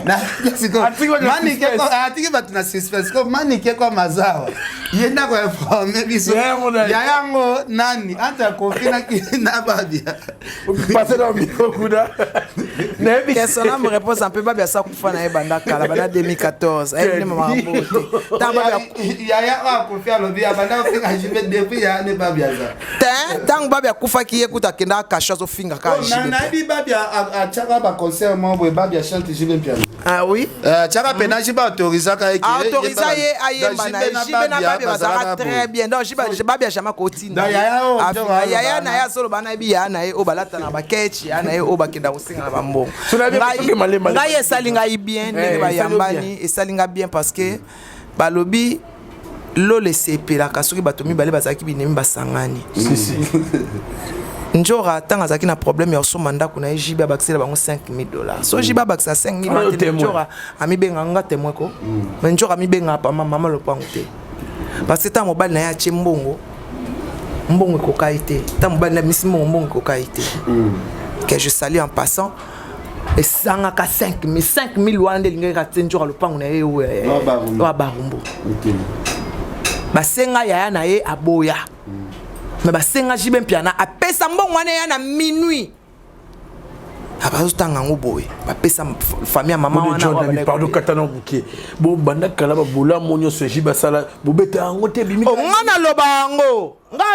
na siko manike ko atiki batuna suspense ko manike ko mazawa yenda ko informer biso ya yango nani anta confina ki na babia passer dans micro kuda na bi kesona me repose un peu babia sa kufa na ebanda kala bana 2014 ay ni mama mbote ta babia ya confia lobi abanda fika jibe depuis ya ne babia za tang babia kufa ki ekuta kenda kasha zo finga ka jibe na bi babia a chaka ba concert mo boy babia chante jibe piano ah oui chaka pena jibe autoriser ka eki autoriser ye ayemba na jibe na babia bazaka très bien donc jibe babia jamais kotinda ya na ya solo bana bi ya na e o balata na ba kechi ya na e o bakenda kosinga na bambo ngai esalinga bien ndenge bayambani esalinga bien parce que balobi lole sepelaka soki bato mibale bazalaki binemi basangani njora tanga azalaki na problème ya osomba ndako na ye jibe abakisela bango $5,000 so jibe abakisa $5,000 njora amibenga nga témoin ko mais njora amibenga pa mama lopango te parce que ta mobile na ye atie mbongo ekokai te ta mobile na misi mbongo ekokai te que je salue en passant et sangaka 5,000 wana nde lingaka te njora lopango na ye wa barumbu basenga yaya na ye aboya mais basenga jibe mpiana apesa mbongo wana ya na minuit abazotanga ngo boye bapesa famille ya mama wana pardon katana buke bo banda kala ba bola monyo so jiba sala bo beta ngo te bimi ngana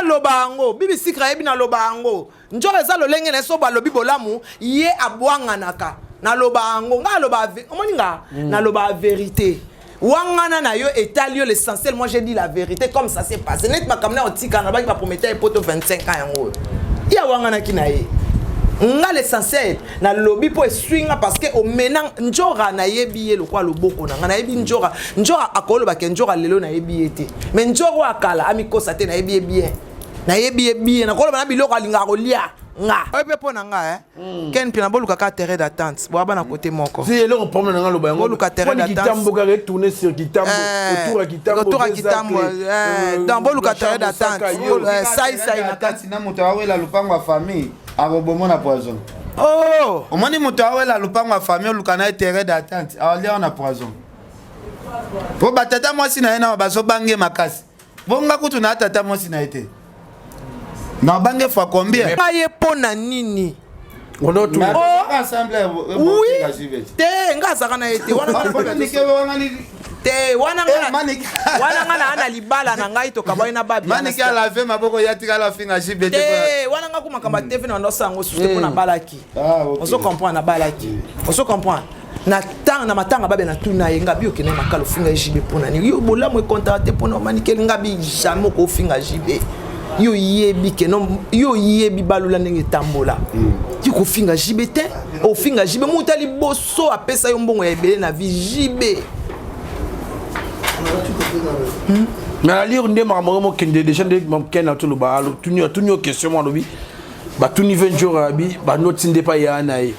loba ngo bibi sikra yebi na loba ngo njoro eza lolenge na so balobi bolamu ye abwanganaka na loba ngo nga loba omoninga na loba vérité wangana na yo etalio l'essentiel. Moi j'ai dit la vérité comme ça s'est passé net makamna otika na baki ba prometteur poto 25 ans yango ya wangana kinaye nga l'essentiel na lobby po swinga parce que au menang njora na yebi ye lokwa loboko na na yebi njora akolo ba ke njora lelo na yebi ete mais njora akala amikosa te na yebi bien na yebi bien na kolo na biloko alinga kolia nga ope po na nga ken pina boluka ka terrain d'attente bo bana côté moko si le problème na loba yango boluka terrain d'attente kitambo ga retourner sur kitambo autour à kitambo dans boluka terrain d'attente sai na kati na moto awela lupango wa famille abobomo na poison. Oh omoni moto awela lupango wa famille lukana terrain d'attente alia na poison po batata mwasi na yena bazo bange makasi bonga kutu na tata mwasi na ete na bange fois combien pas ye pona nini on a tout ensemble oui te ngazaka na ete te wana ngana ana libala na ngai to kaboi na babi maniki ala ve maboko yatika la finga jibe te wana nga kuma kamba TV na ndosango suste pona balaki on se comprend na balaki on se comprend na tang na matanga babe na tuna yenga bi okene makalo finga jibe pona ni yo bolamu e contracté pona maniki nga bi jamais ko finga jibe yo yebi ke non yo yebi balula ndenge tambola yo ko finga jibe te o finga jibe mutali boso apesa yo mbongo ya ebele na vie jibe. Mais à lire des marmots qui déjà des qui na tout le bas tout question moi lobi ba tout niveau jour abi ba note ndé pas ya na e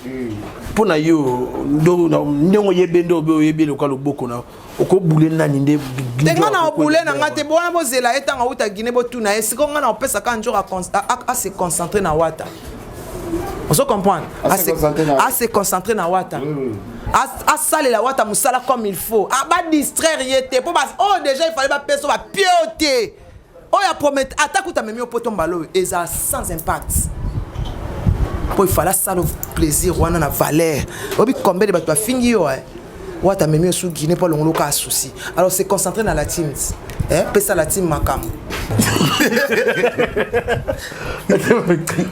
pour na yo ndo ndongo yebendo be yebi le kalo boko na oko boule na ndé tenga na boule na ngate bona bozela etanga uta Guinée botu na esiko ngana opesa ka njora à se concentrer na wata. On se comprend à se concentrer na wata. À saler la wata musala comme il faut. À pas distraire yete. Pour oh déjà il fallait pas personne va pioter. Oh ya promettre attaque ou ta même au poton balo et ça sans impact. Pour il fallait ça le plaisir ou na valeur. Obi combien de bateau fingi yo wata même sous Guinée pour l'on loka souci. Alors c'est concentrer dans la team. Pesa la team makam.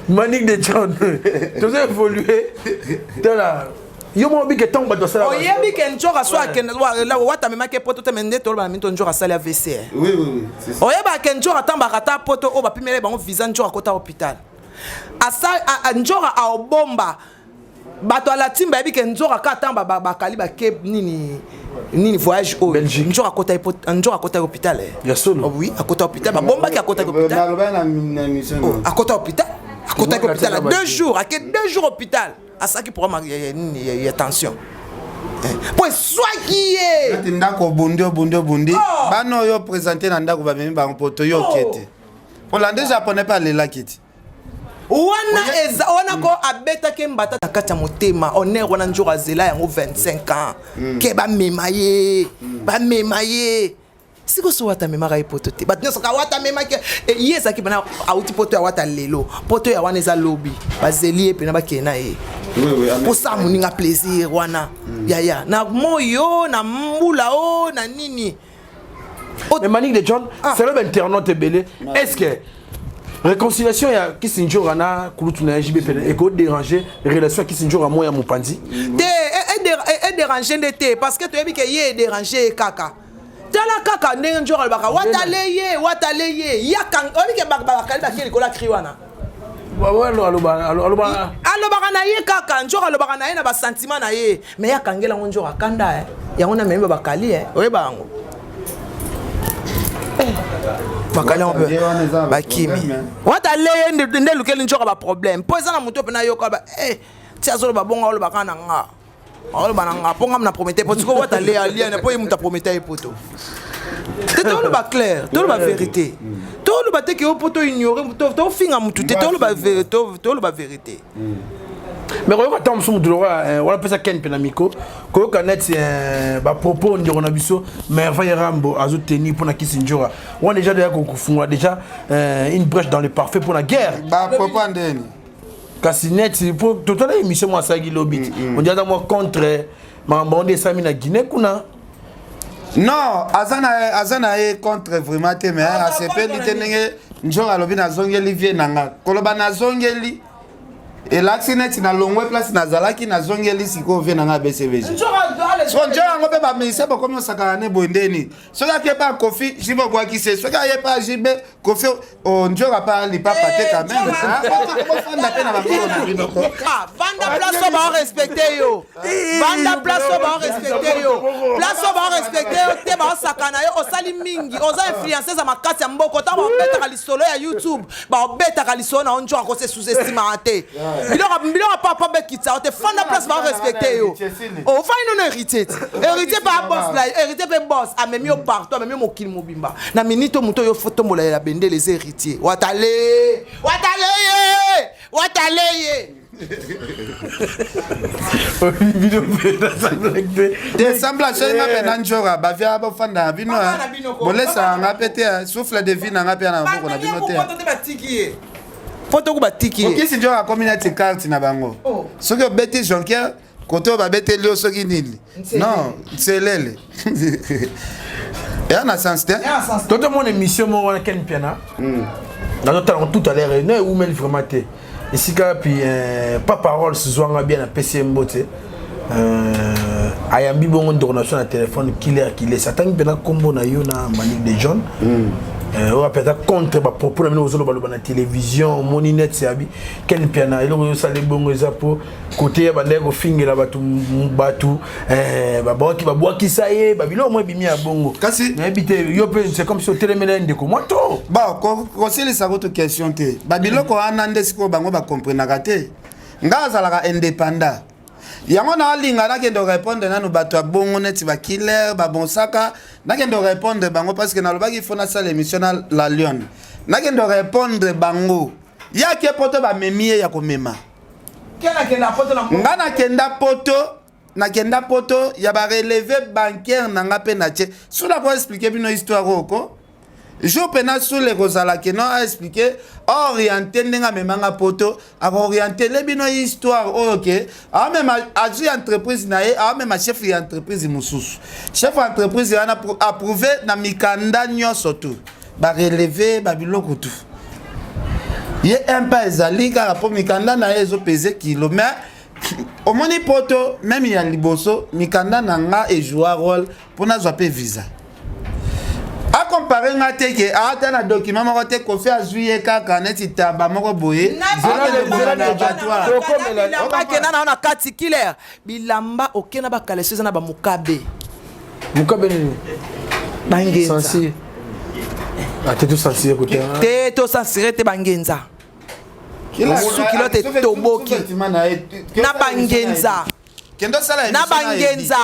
Manique de John. Tu as évolué dans la yo mo bi ke tong ba do sala. O yebi ke njora so ake la wata mema ke poto te mende to ba minto njora sala VC. Oui, c'est ça. O yeba ke njora tamba kata poto o ba pimele bango visa njora kota hôpital. Asa njora a bomba. Bato ala timba yebi ke njora ka tamba ba kaliba ke nini voyage au Belgique. Njora kota hôpital. Ya solo. Oh oui, à kota hôpital ba bomba ki à kota hôpital. À kota hôpital. À kota hôpital 2 jours, à 2 jours hôpital. À ça qui pourra y attention. Pour soit qui est. Ndako bundi. Bano yo présenter na ndako ba memi ba poto yo kete. Pour l'andé japonais pas les lakiti. Wana ko abeta ke mbata takata motema honneur wana njora zela yango 25 ans. Ke ba memaye. Siko so wata mema ga poto te. Batnya soka wata mema ke yesa ki bana auti poto ya wata lelo. Poto ya wana eza lobby. Bazeli pe na bakena e. Oui, pour ça moninga plaisir wana. Ya na moyo na mbula o na nini. Mais Manique de John, c'est le internaute belé. Est-ce que réconciliation ya Kisinjo rana kulutu na JBP et ko déranger relation Kisinjo à moi ya Mopanzi? Et déranger d'été parce que tu as dit que yé déranger kaka. Tala kaka ndenge njora baka wataleye ya kan oli ke baka kali bakeli kola kriwana. Alobaka na ye kaka njora alobaka na ye na ba sentiment na ye mais ya kangela njora kanda yango na memba bakali oyeba yango. Bakali on peut bakimi. Wataleye nde lukeli njora ba problème. Poza na muto pe na yo ba tia zolo ba bonga olobaka na nga. Alors bananga ponga na promettre parce que wata le alien na po muta promettre poto. Te to ba clair, to ba vérité. To ba te ke poto ignorer to finga mutu te to ba vérité. Mais quand on tombe sur on appelle ça Ken Penamiko. Quand on a propos on a biso mais va Rambo azo tenir pour na Kisinjora. On déjà déjà une brèche dans le parfait pour la guerre. Bah propos ndeni. Kasinet pour toute la émission moi ça lobby. On dit moi contre Mambonde Sami na Guinée kuna. Non, azana est contre vraiment mais ACP litenenge njora lobi na zongeli vie nanga. Koloba na zongeli et l'accident na longwe place na zalaki na zongeli siko vie nanga BCVG. Njora ngope ba ministre ba comme sakana ne bondeni. Soka ke pas Kofi, jibo boa ki se. Soka ye pas jibe Kofi njora pas li pas paté quand même. Comment fanda pe na ba na binoko. Ah, vanda place ba respecter yo. Vanda place ba respecter yo. Place ba respecter yo te ba sakana yo osali mingi. Oza influencer za makati ya mboko ta ba beta ka lisolo ya YouTube. Ba beta ka lisolo na onjo ko se sous-estimate. Biloko papa be kitsa te fanda place ba respecter yo. O fa ino hérité. Hérité par boss là, hérité par boss. A même yo partout, même mo kil mobimba. Na minito muto yo photo mola ya bende les héritiers. Watale! Des semblages ma penanjora ba via ba fanda bino. Bolesa nga pété souffle de vie nga pe na mboko na bino te. Photo ko batiki. OK si njora community card na bango. Soki obeti Jonker koto ba bete lio soki nini. Non, c'est lele. Et en sens te. Toute mon émission mo wana Ken Piana. Dans notre tout à l'heure ne ou mel vraiment te. Ici puis pas parole ce soir bien à PCM boté. Ayambi bongo donation na téléphone killer Satan bena combo na yo na manique des jeunes. On appelle ça contre ba propos na ozolo baloba na télévision moninet sabi Ken Piana elo yo sale bongo ezapo côté ya bandeko fingela batu ba boaki saye ba bilo mo bimi ya bongo kasi na bité yo pe c'est comme si au téléménage ndeko moto ba ko seli sa autre question te ba biloko anande siko bango ba comprendre te ngaza la indépendant yango na linga na kendo répondre na no bato ya bongo neti ba killer ba bonsaka na kendo répondre bango parce que na lobaki fona ça l'émission la Lyon na kendo répondre bango ya ke poto ba memie ya komema Kena kenda poto na ngana kenda poto ya ba relevé bancaire na ngape na che sula ko expliquer bino histoire oko je pena sur les rosala que non a expliqué orienter ndenga memanga poto a orienter les bino histoire OK a même agi entreprise na e a même chef d'entreprise mususu chef d'entreprise ana approuvé na mikanda nyoso tout ba relever ba biloko tout ye un pas ezali ka pour mikanda na ezo peser kilo mais au moni poto même ya liboso mikanda na nga e jouer rôle pour na zoape visa. A comparer ngate ke ata na document moko te Kofi azuye kaka neti taba moko boye okena na kati killer bilamba okena ba kaleseza na ba mukabe ni bangenza sensi tout sensi côté te to sansire te bangenza sukilo te toboki na bangenza kendo sala na bangenza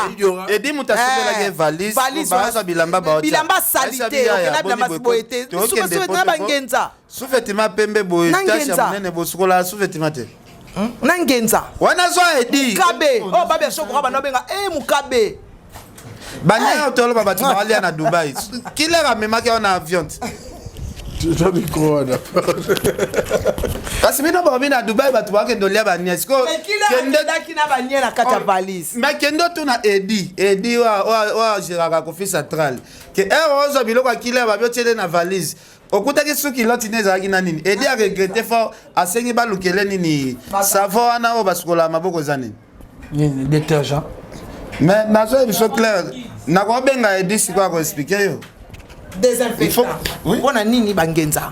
edi mutasubela ke valise ba bilamba ba bilamba salite okena bilamba siboete suko na bangenza sufetima pembe boye tacha munene bosukola sufetima te nangenza wana zo edi mukabe oh babe shoko ba nobenga mukabe banya otolo baba timalia na Dubai kile ga memaki on avion tu as quoi là parce que ba bina Dubai batu ba kendo lia bania siko kende dakina bania na kata valise mais kendo tuna edi wa jiraka Kofi central ke ozo biloko kile ba biotele na valise okutaki suki loti neza kina nini edi a regretter fort asengi ba lukele nini savon ana o basukola maboko zanini détergent mais nazo biso clair na ko benga edi siko ko expliquer yo désinfectant on a nini bangenza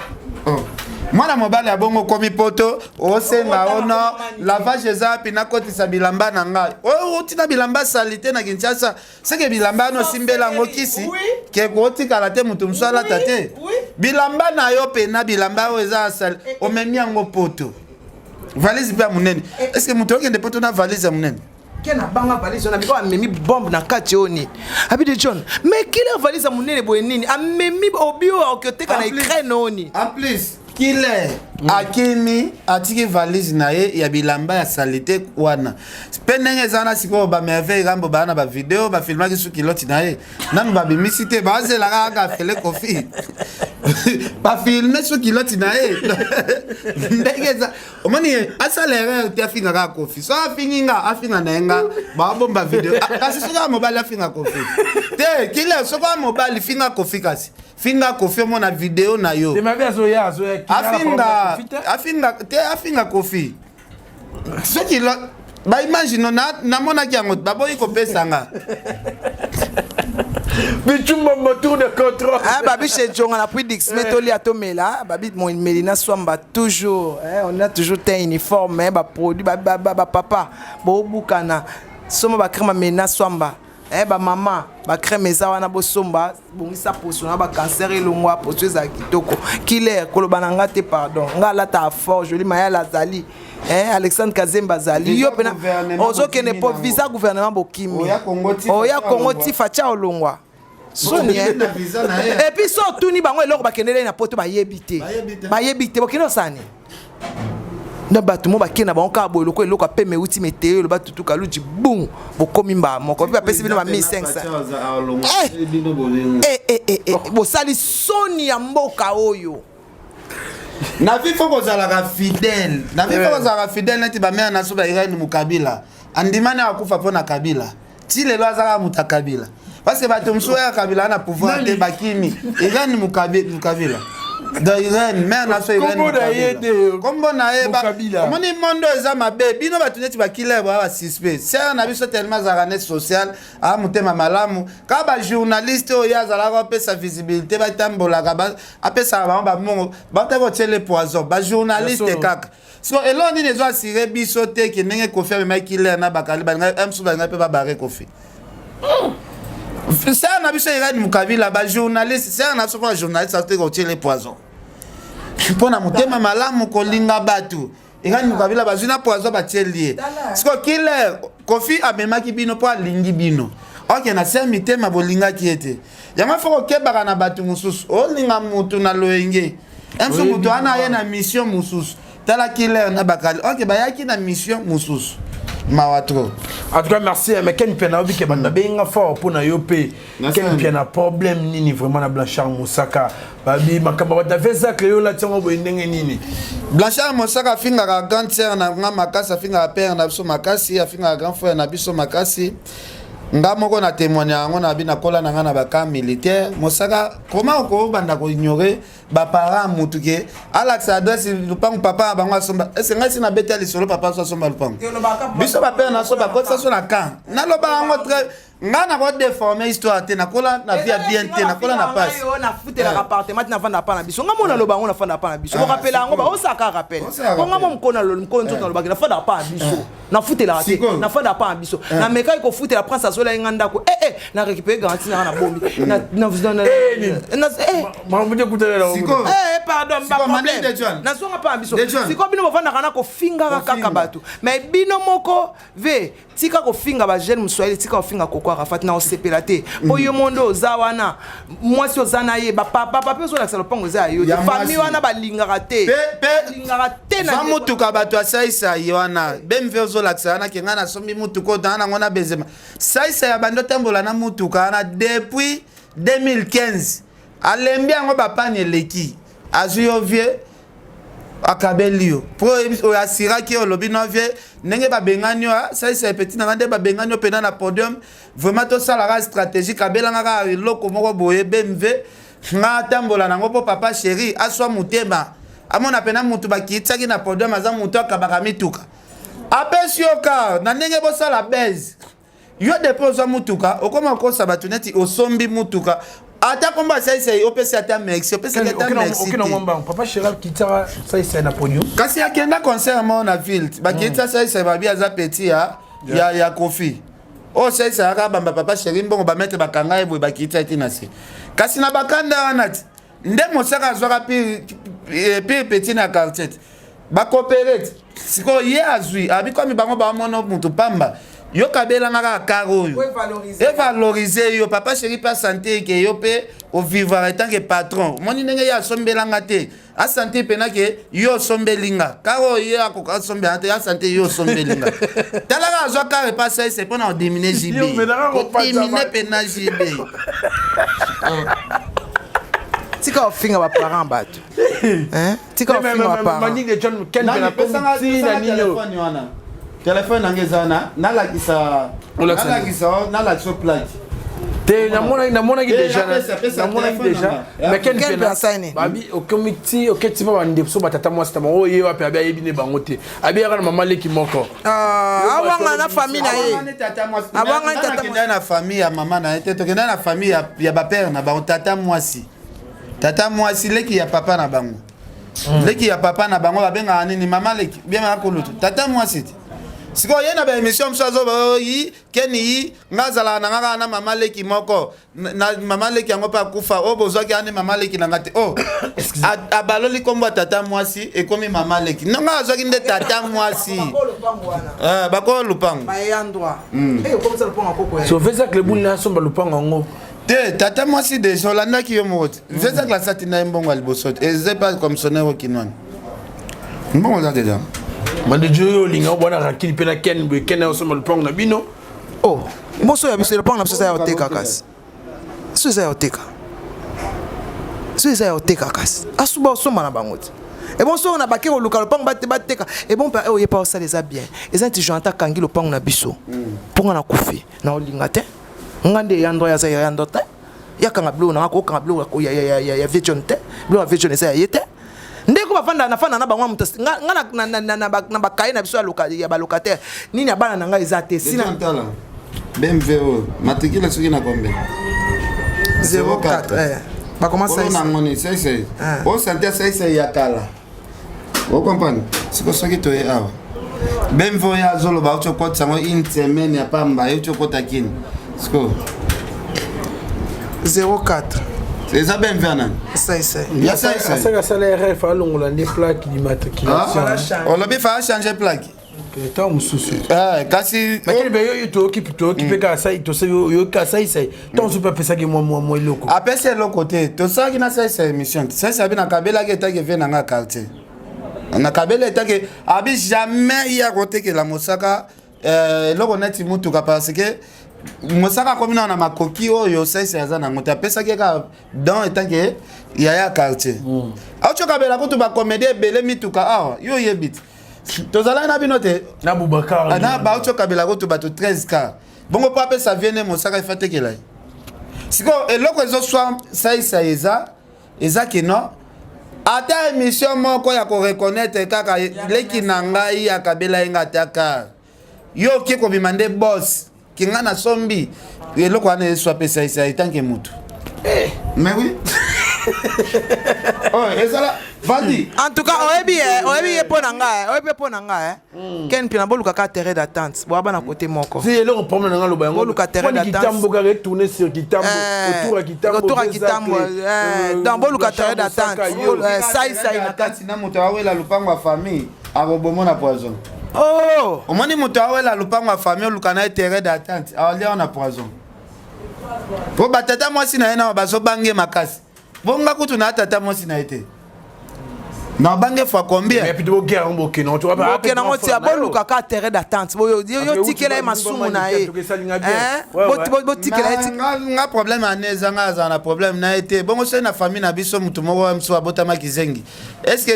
mwana mobali ya bongo komi poto osenga ono lavage eza pina kotisa bilamba na ngai otina bilamba salite na Kinshasa seke bilamba no simbela ngokisi ke kotikala te mutu msala tate bilamba na yo pena bilamba o eza sal omemi yango poto valise bia munene est-ce que mutu okende poto na valise ya munene kena banga valise na biko amemi bombe na kati oni abide John mais kila valise munene boye nini amemi obio okoteka na Ukraine oni en plus Killer akimi atiki valise na ye ya bilamba ya salite wana pendenge zana siko ba merveille rambo bana ba video ba filmaki su kiloti na ye nanu ba bimisite bazela kaka fele kofi ba filmer su kiloti na ye ndengeza omoni asalere te afinga ka kofi so afinga na nga ba bomba video kasi soka mobile afinga kofi te Killer soka mobile finga kofi kasi finga kofi mona video na yo afinga kofi soki ba imagine na mona ki yango baboyi kopesanga bitumba motour de contrôle babi chez Djonga na puis dix metoli atomela babi mon Melina Swamba toujours on a toujours un uniforme ba produit ba papa bo bukana soma ba crème Melina Swamba ba maman ba crème ezawa bo somba bongisa poso na ba cancer elongwa poso za kitoko Killer koloba na ngate pardon ngala ta fort joli maya lazali Alexandre Kazemba zali yo pena ozo kene po visa gouvernement bokimi oya Kongo tifa cha olongwa Soni et puis so tuni bango eloko bakendele na poto bayebite bokeno sani na bato mo bakena bango ka bo eloko eloko apeme uti meteo lo batutu kaluji boum bokomi mba moko pe apesi bino ba 1500 bo sali soni ya mboka oyo na vifo kozalaka fidèle neti ba mère na so ba Irene Mukabila andimane akufa pona Kabila ti lelo azaka muta Kabila parce que bato mso ya Kabila na pouvoir te bakimi Irene Mukabila da Irene mère na so Irene Mukabila kombo na ye ba moni mondo eza mabe bino bato neti ba Killer ba suspect c'est na biso tellement zaranet social a mutema malamu ka ba journaliste o ya zala ko pesa visibilité ba tambola ka ba apesa ba mongo ba te ko tele poison ba journaliste kaka so eloni ne zo asire biso te ke ndenge Kofi ma Killer na bakali ba msu ba ngape ba bare Kofi c'est na biso Irene Mukabila ba journaliste c'est na so journaliste ça te ko tele poison pona mutema malamu kolinga batu Irene Mukabila bazuna poison batielie siko Killer Kofi amemaki bino po alingi bino ok na se mitema bolinga kiete yama foko kebaka na batu mususu olinga mutu na loenge emso mutu ana ye na mission mususu tala Killer na bakali ok bayaki na mission mususu mawatro en tout cas merci mais ken pena obi ke banda benga fort pour na yope ken pena problème nini vraiment na Blanchard Moussaka babi makamba ta veza que yo la tiongo bo ndenge nini Blanchard Moussaka finga ka grand sœur na makasa finga père na biso makasi afinga grand frère na biso makasi nga moko na témoigner yango na bina kola na nga na baka militaire Moussaka comment ko banda ko ignorer ba parents mutuke Alex adresse lupango papa bango asomba est-ce nga si na betali solo papa so asomba lupango biso ba père na so ba kotsa so na kan na loba yango très nga na ko déformer histoire te na kola na via bien te na kola na passe na futela appartement na vanda pa na biso nga mona loba ngo na fanda pa na biso ko rappela yango ba o saka rappel ko nga mo mkona lo mkonzo na loba na fanda pa na biso na futela te na fanda pa na biso na meka ko futela prince azola nganda ko na récupérer garantie na bombi na vous donne ma muje kutela pardon ba problème na songa pa biso siko bino bovanda kana ko finga kaka bato mais bino moko ve tika ko finga ba jeune muswahili tika ko finga ko kwa rafat na osepela te po yo mondo ozawana mwasi ozana ye ba papa pe zo la salo pango za yo famille wana ba lingara te na mutuka bato asaisa yona bemve zo la sana ke ngana sombi mutuko dana ngona bezema saisa ya bando tambola na mutuka na depuis 2015 alembi yango bapane leki azuyo vie akabelio pro asira ki olobi no vie ndenge babengani wa saisa petit na ngande babengani pena na podium vraiment to sala stratégique abelanga ka loko moko boye bemve nga tambola nango po papa chéri aswa mutema amona pena mutu bakitsaki na podium aza mutu akabaka mituka apesi yoka na ndenge bosala base yo depose mutuka okoma kosa batu neti osombi mutuka ata komba saisa opesi ata merci opesi ata merci papa chéri kitara saisa na podium kasi akenda concert mo na ville bakitsa saisa babi aza petit ya Kofi o saisa aka bamba papa chéri mbongo ba mettre bakanga ebo bakitsa itinasi kasi na bakanda wana nde Moussaka zwaka pi petit na quartier ba coopérate siko ye azui abi komi bango ba mono mutu pamba yo kabela ngaka karo yo et valoriser yo papa chéri pas santé que yo pe au vivre en tant que patron moni ndenge ya sombelanga te a santé pena ke yo sombelinga karo yo akoka sombelanga te a santé yo sombelinga talaka zo kare pas ça c'est pour diminuer JB diminuer pena JB tika ofinga ba parents bato tika ofinga ba parents mani de John Ken bena komti na nino téléphone nangezana nalakisa nalakisa plaque te namona ki déjà mais Ken bena signé babi au comité au ketiba bande so batata moi c'est mo ye wapi abi ayebine bango te abi yaka na mama leki moko awanga na famille na ye awanga tata na famille ya mama na te tokenda na famille ya ba père na ba tata mwasi leki ya papa na bango leki ya papa na bango babenga nini mama leki bien makulutu tata mwasi siko yena ba émission msazo yi keni yi ngazala na ngaka na mama leki moko na mama leki yango pa kufa obozo ki ane mama leki na ngate abaloli kombo tata mwasi ekomi mama leki nonga azoki nde tata mwasi bako lupango bayandwa comme ça le pont akoko so feza que le boule na somba lupango ngo te tata mwasi de Jolanda ki yo moti feza que la satina mbongo aliboso et c'est pas comme sonner au kinwan mbongo za déjà mande joyo linga bona rakili pena Ken be Ken somba lupango na bino moso ya biso le pont na biso ya oteka kasi so ya oteka kasi asuba osoma na bangote et bon so on a baké au local le pont bateka et bon pa oyepa ça les a bien les intelligents ta kangi le pont na biso pont na kufi na olinga te ngande yando ya za yando te yakanga blo na ko kanga blo ya vision te blo ya vision esa yete ndeko bafanda na fana na bango mutu na bakaye na biso ya ba locataire nini abana na nga eza te sina BMVO matricule soki na combien 04 ba commence ça ngoni c'est on sentait ça ya kala vous comprenez siko soki to ya BMVO ya zolo ba ucho kota sango une semaine ya pamba ucho kota kini siko 04 c'est ça BMVO nan ça ya ça ça les rêves à longola des plaques d'immatriculation on l'a bien fait changer plaque tant mususu kasi mais ben yo qui ka ça to se yo ka ça tant super pesa que moi loko apese le côté to ça qui na ça émission ça bien na kabela que ta que vient na quartier na kabela ta que abi jamais y a côté que la mosaka loko neti mutu ka parce que mosaka comme na makoki oyo ça za na ngota pesa que ka dans état que ya quartier auto kabela ko to ba comédie belé mituka awa yo yebit tozala na binote na Boubacar na ba auto kabela ko to bato 13k bongo pape ça vient mosaka ifate que là siko eloko ezo soit ça eza que non ata émission moko ya ko reconnaître kaka leki na ngai ya kabela inga taka yo ki ko bimande boss kinga na sombi eloko ane soit pesa isa tant que mutu mais oui ezala vandi en tout cas oyebi pona nga Ken pina boluka ka terrain d'attente bo bana côté moko si le problème na ngalo bango boluka terrain d'attente kitambo ka retourner sur kitambo autour à kitambo dans boluka terrain d'attente ça na tati na moto awela lupango wa famille abobomona poison omoni moto awela lupango wa famille luka na terrain d'attente alia na poison po batata mwasi na yena bazo bange makasi bonga kutu na tata mwasi na ete na bange fois combien mais puis de guerre mboke non tu vois pas ok na moti aboluka ka terrain d'attente yo tikela masumu na ye bo tikela nga problème aneza nga za na problème na ete bongo se na famille na biso mutu moko mso abotama kizengi est-ce que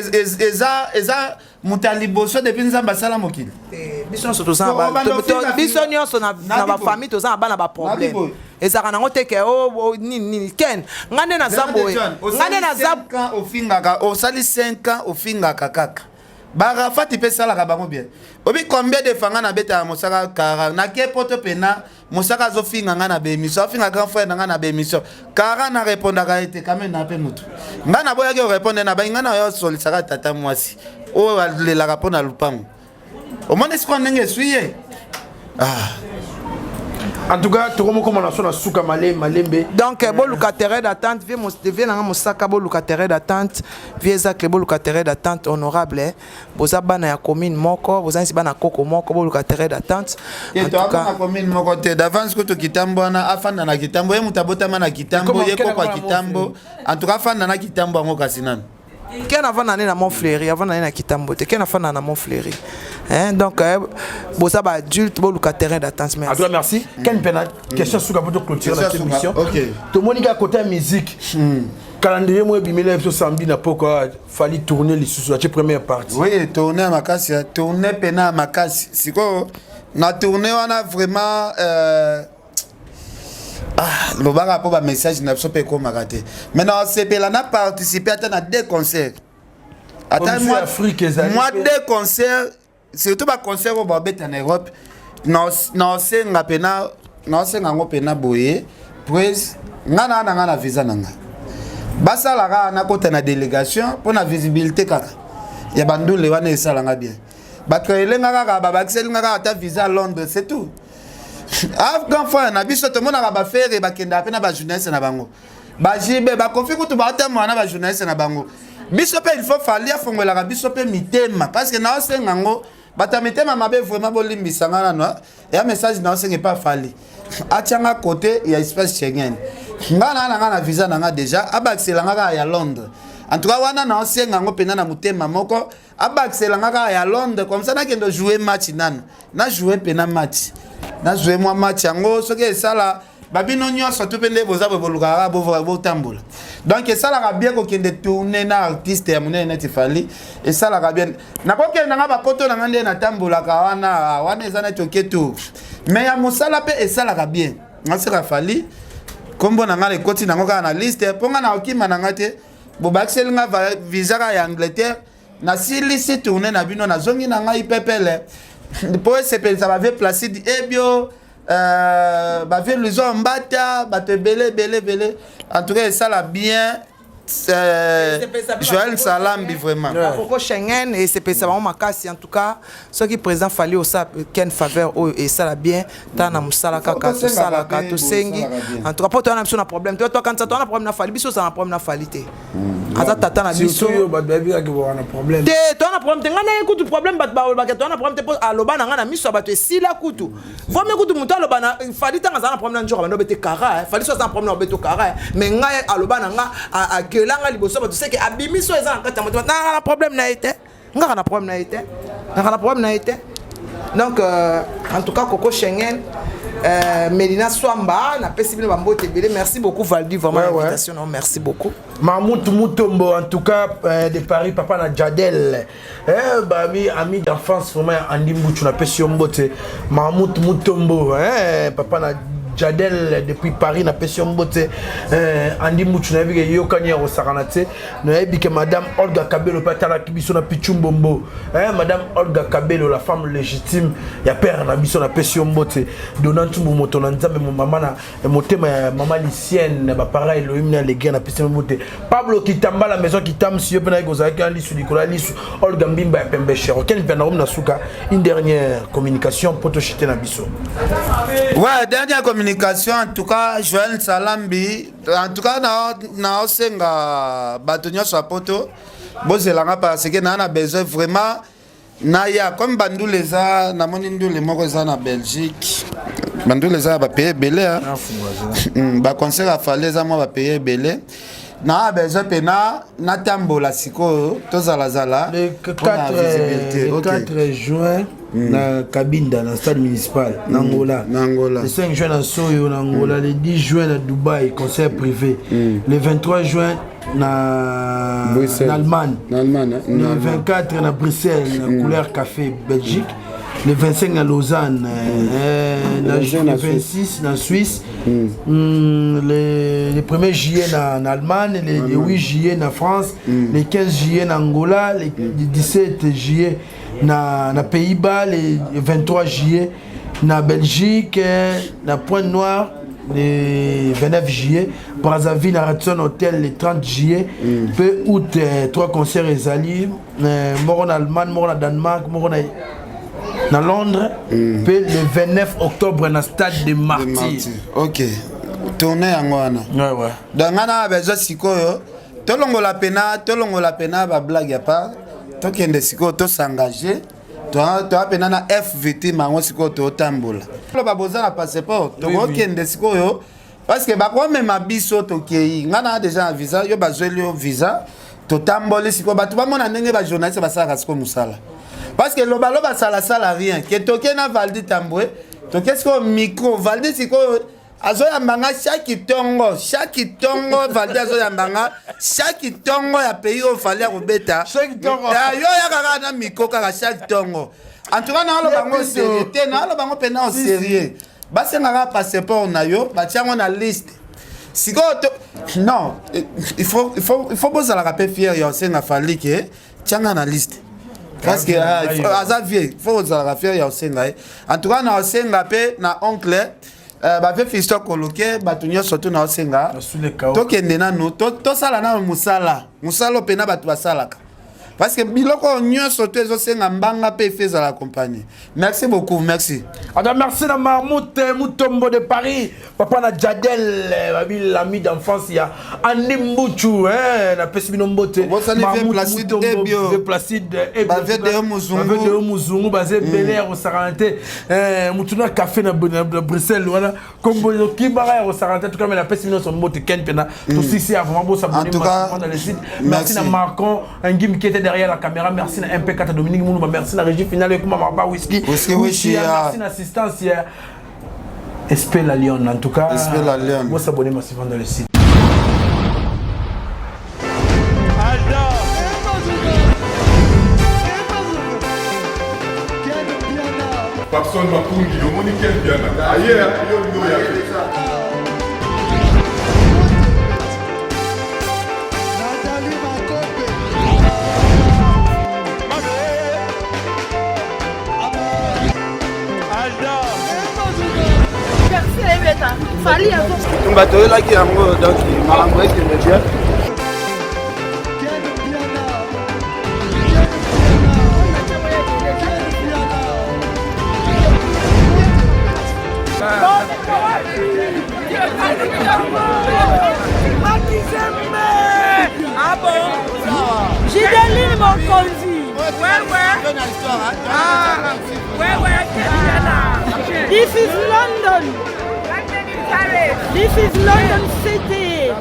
eza mutaliboso depuis nzamba sala mokili biso nyonso toza biso nyonso na bafamille toza na bana baproblème ezaka nango teke nini Ken ngane na zamboye ngane na zambo ofingaka osali 5 ans ofingaka kaka barafati pe salaka bango bien obi combien de fanga na beta mosaka kara na ke poto pena mosaka zo finga ngana be émission finga grand frère ngana be émission kara na répondaka ete quand même na pe mutu ngana boya ke répondre na ba ngana yo solisaka tata mwasi o le la rapona lupango o mone sko ndenge suye En tout cas, tu as commencé à souka malembe. Donc, bon locataire d'attente, viens dans mon sac, bon locataire d'attente, viens Zach, bon locataire d'attente honorable. Vous avez na commune moko, vous avez na koko moko, bon locataire d'attente. En tout cas, na commune moko te d'avance que tu kitambo na afanda na kitambo, et mutabota na kitambo, et quoi kitambo. En tout cas, afanda na kitambo ngo kasinan. Quel avant d'année dans mon fléri, avant d'année dans Kitambo, quel avant dans mon fléri. Donc, vous avez adulte, bon locataire d'attente. Merci. Merci. Quelle question sur la clôture de cette émission. Tout le monde à côté musique. Calendrier moi bimela episode samedi na pourquoi fallait tourner les sous la première partie. Oui, tourner à Makassi, tourner pena à Makassi. C'est quoi? Na tourner on a vraiment le bar a un message n'a pas comme raté. Maintenant c'est là n'a participé à deux concerts. Attends moi deux concerts, surtout pas concert au Babet en Europe. Non c'est ngapena, non c'est ngapena boye. Prise ngana visa nanga. Basa la na kota na délégation pour la visibilité kaka. Ya bandu le wana esalanga bien. Bakrele ngaka ba baxel ngaka ta visa à Londres, c'est tout. Afghan fois na biso to mona ba faire ba kenda pe na ba journaliste na bango. Ba jibe ba konfi ko to ba ta mona ba journaliste na bango. Biso pe il faut falia fongola ka biso pe mitema parce que na osenga ngo bata mitema mabe vraiment bolimbisa ngana no. Ya message na osenga pas fali. Atianga côté ya espace Schengen. Ngana visa nanga déjà abaxelanga ya Londres. En tout cas wana na osenga ngo pena na mutema moko abaxelanga ya Londres comme ça na kendo jouer match nana. Na jouer pena match. Na jouer moi match yango soki ça là babino nyonso to pende boza bolukara bo tambola. Donc ça la bien ko kende tourner na artiste ya munene tifali et ça la bien. Na ko kende nga ba poto na ngande na tambola ka wana ezana toketo. Mais ya mosala pe et ça la bien. Ngase ka fali kombo na ngale koti na ngoka na liste ponga na okima na ngate bo baxel nga visa ya Angleterre na silisi tourner na bino na zongi na ngai pepele. Pour se ça va faire placer ebio va faire les hommes bata va te belé en tout cas ça la bien Joël Salambi vraiment pourquoi Schengen et c'est ça vraiment makasi en tout cas ce qui présent fallait au ça ken faveur et ça la bien tana musala kaka tout ça la kato sengi en tout cas pour toi on a un problème toi quand ça on a problème na fali biso ça un problème na falité ata tata na biso ba baby ki on a problème te toi on a problème te ngana écoute problème ba toi on a problème te aloba na ngana miso ba te sila kutu faut me kutu muto aloba na fali tanga za na problème njoko ba no bete kara fali so ça un problème beto kara mais ngai aloba na nga a langa liboso ba tu sais que abimiso eza en kata moto na problème na été nga na problème na été na problème na été donc en tout cas Coco Schengen Medina Swamba na pesibile bambote belé merci beaucoup Valdi vraiment l'invitation non merci beaucoup Mahmoud Mutombo en tout cas de Paris papa na Jadel bah ami d'enfance vraiment Andy Moutou na pesi mbote Mahmoud Mutombo papa na Jadel depuis Paris na pesi mbote Andy Moutou na bige yo kanya o saranate na bike madame Olga Kabelo patala kibiso na Pichumbombo madame Olga Kabelo la femme légitime ya père na biso na pesi mbote donantu moto na nzambe mama na motema ya mama lisienne ba pareil lo imna les gars na pesi mbote Pablo Kitamba la maison Kitam si yo pena kozaki ali su Nicolas Lisu Olga Mbimba ya pembe cher ken pena na suka une dernière communication pour te chiter na biso ouais dernière communication en tout cas Joël Salambi en tout cas na osenga batonyo sa poto bozelanga parce que na besoin vraiment na ya comme bandu leza na moni ndule moko za na Belgique bandu leza ba payer belé ba conseil a fallu za mo ba payer belé na besoin pena na tambola siko tozala le 4 juin na Kabinda na stade municipal Nangola le 5 juin na Soyo Nangola le 10 juin na Dubaï concert privé le 23 juin na Allemagne le 24 na Bruxelles na couleur café Belgique le 25 à Lausanne, le 26 en Suisse, le 1er juillet en Allemagne, le 8 juillet en France, le 15 juillet en Angola, le 17 juillet en Pays-Bas, le 23 juillet en Belgique, na Pointe-Noire, le 29 juillet, Brazzaville à Radisson Hotel le 30 juillet, peu août, 3 concerts et Zali, mort en Allemagne, mort en Danemark, mort en Dans Londres, puis le 29 octobre dans le stade de Martyrs. Ok. Tournée en Wana. Ouais. Donc, on a besoin de Sikoyo. Tolongo la pena, ba blague ya pas. Tokende Sikoyo, to s'engager. Toi, pena na FVT, mango Sikoyo, to tambola. Lo ba boza na passeport. To kende Sikoyo. Parce que ba kwa même abiso to kei. Ngana déjà un visa, yo ba zeli yo visa. To tambole Sikoyo. Ba tu ba mona ndenge ba journaliste ba sala Sikoyo musala. Parce que loba sala rien. Que toke na Valdi Tamboué. To qu'est-ce que micro Valdi Sikoyo. Azo yambanga chaque tongo Valdi azo yambanga chaque tongo ya pays au fallait robeta chaque tongo yo ya kaka na miko kaka chaque tongo en tout cas na lo bango sérieux te na lo bango pena en sérieux basenga ka passeport na yo batiango na liste siko non il faut bozala ka pe fier ya senga fali ke tianga na liste parce que Xavier faut bozala ka fier ya senga en tout cas na senga pe na oncle bafe fisto koloke batu nyonso tu na osenga tokende nanu tosala na musala opena batu basalaka parce que biloko nyonso tu ezosenga mbanga pe feza la compagnie. Merci beaucoup, merci. Alors merci à Marmout Mutombo de Paris, papa na Jadel, l'ami d'enfance il y a Andy Mbouchou, na Pesmino Mbote. Marmout Mutombo Placide Bave de Muzungu basé Bel Air au Saranté, Mutuna café na Bruxelles voilà, comme Kibara au Saranté tout comme la Pesmino son Mbote Ken pena tout ici à vraiment beau s'abonner dans le site. Merci à Marcon, un Guim qui était derrière la caméra, merci à MP4 Dominique Mounou, merci à la régie finale comme Marba Whisky. Merci à l'assistance hier. Espère la Lyon en tout cas. Espère la Lyon. Moi s'abonner massivement dans le site. Papson Mapungi, le monde qui est bien. Ailleurs, il y a Fali on va te like yango donc malambo qui me bien. Ah bon? J'ai donné mon conduit. This is London. This is London City.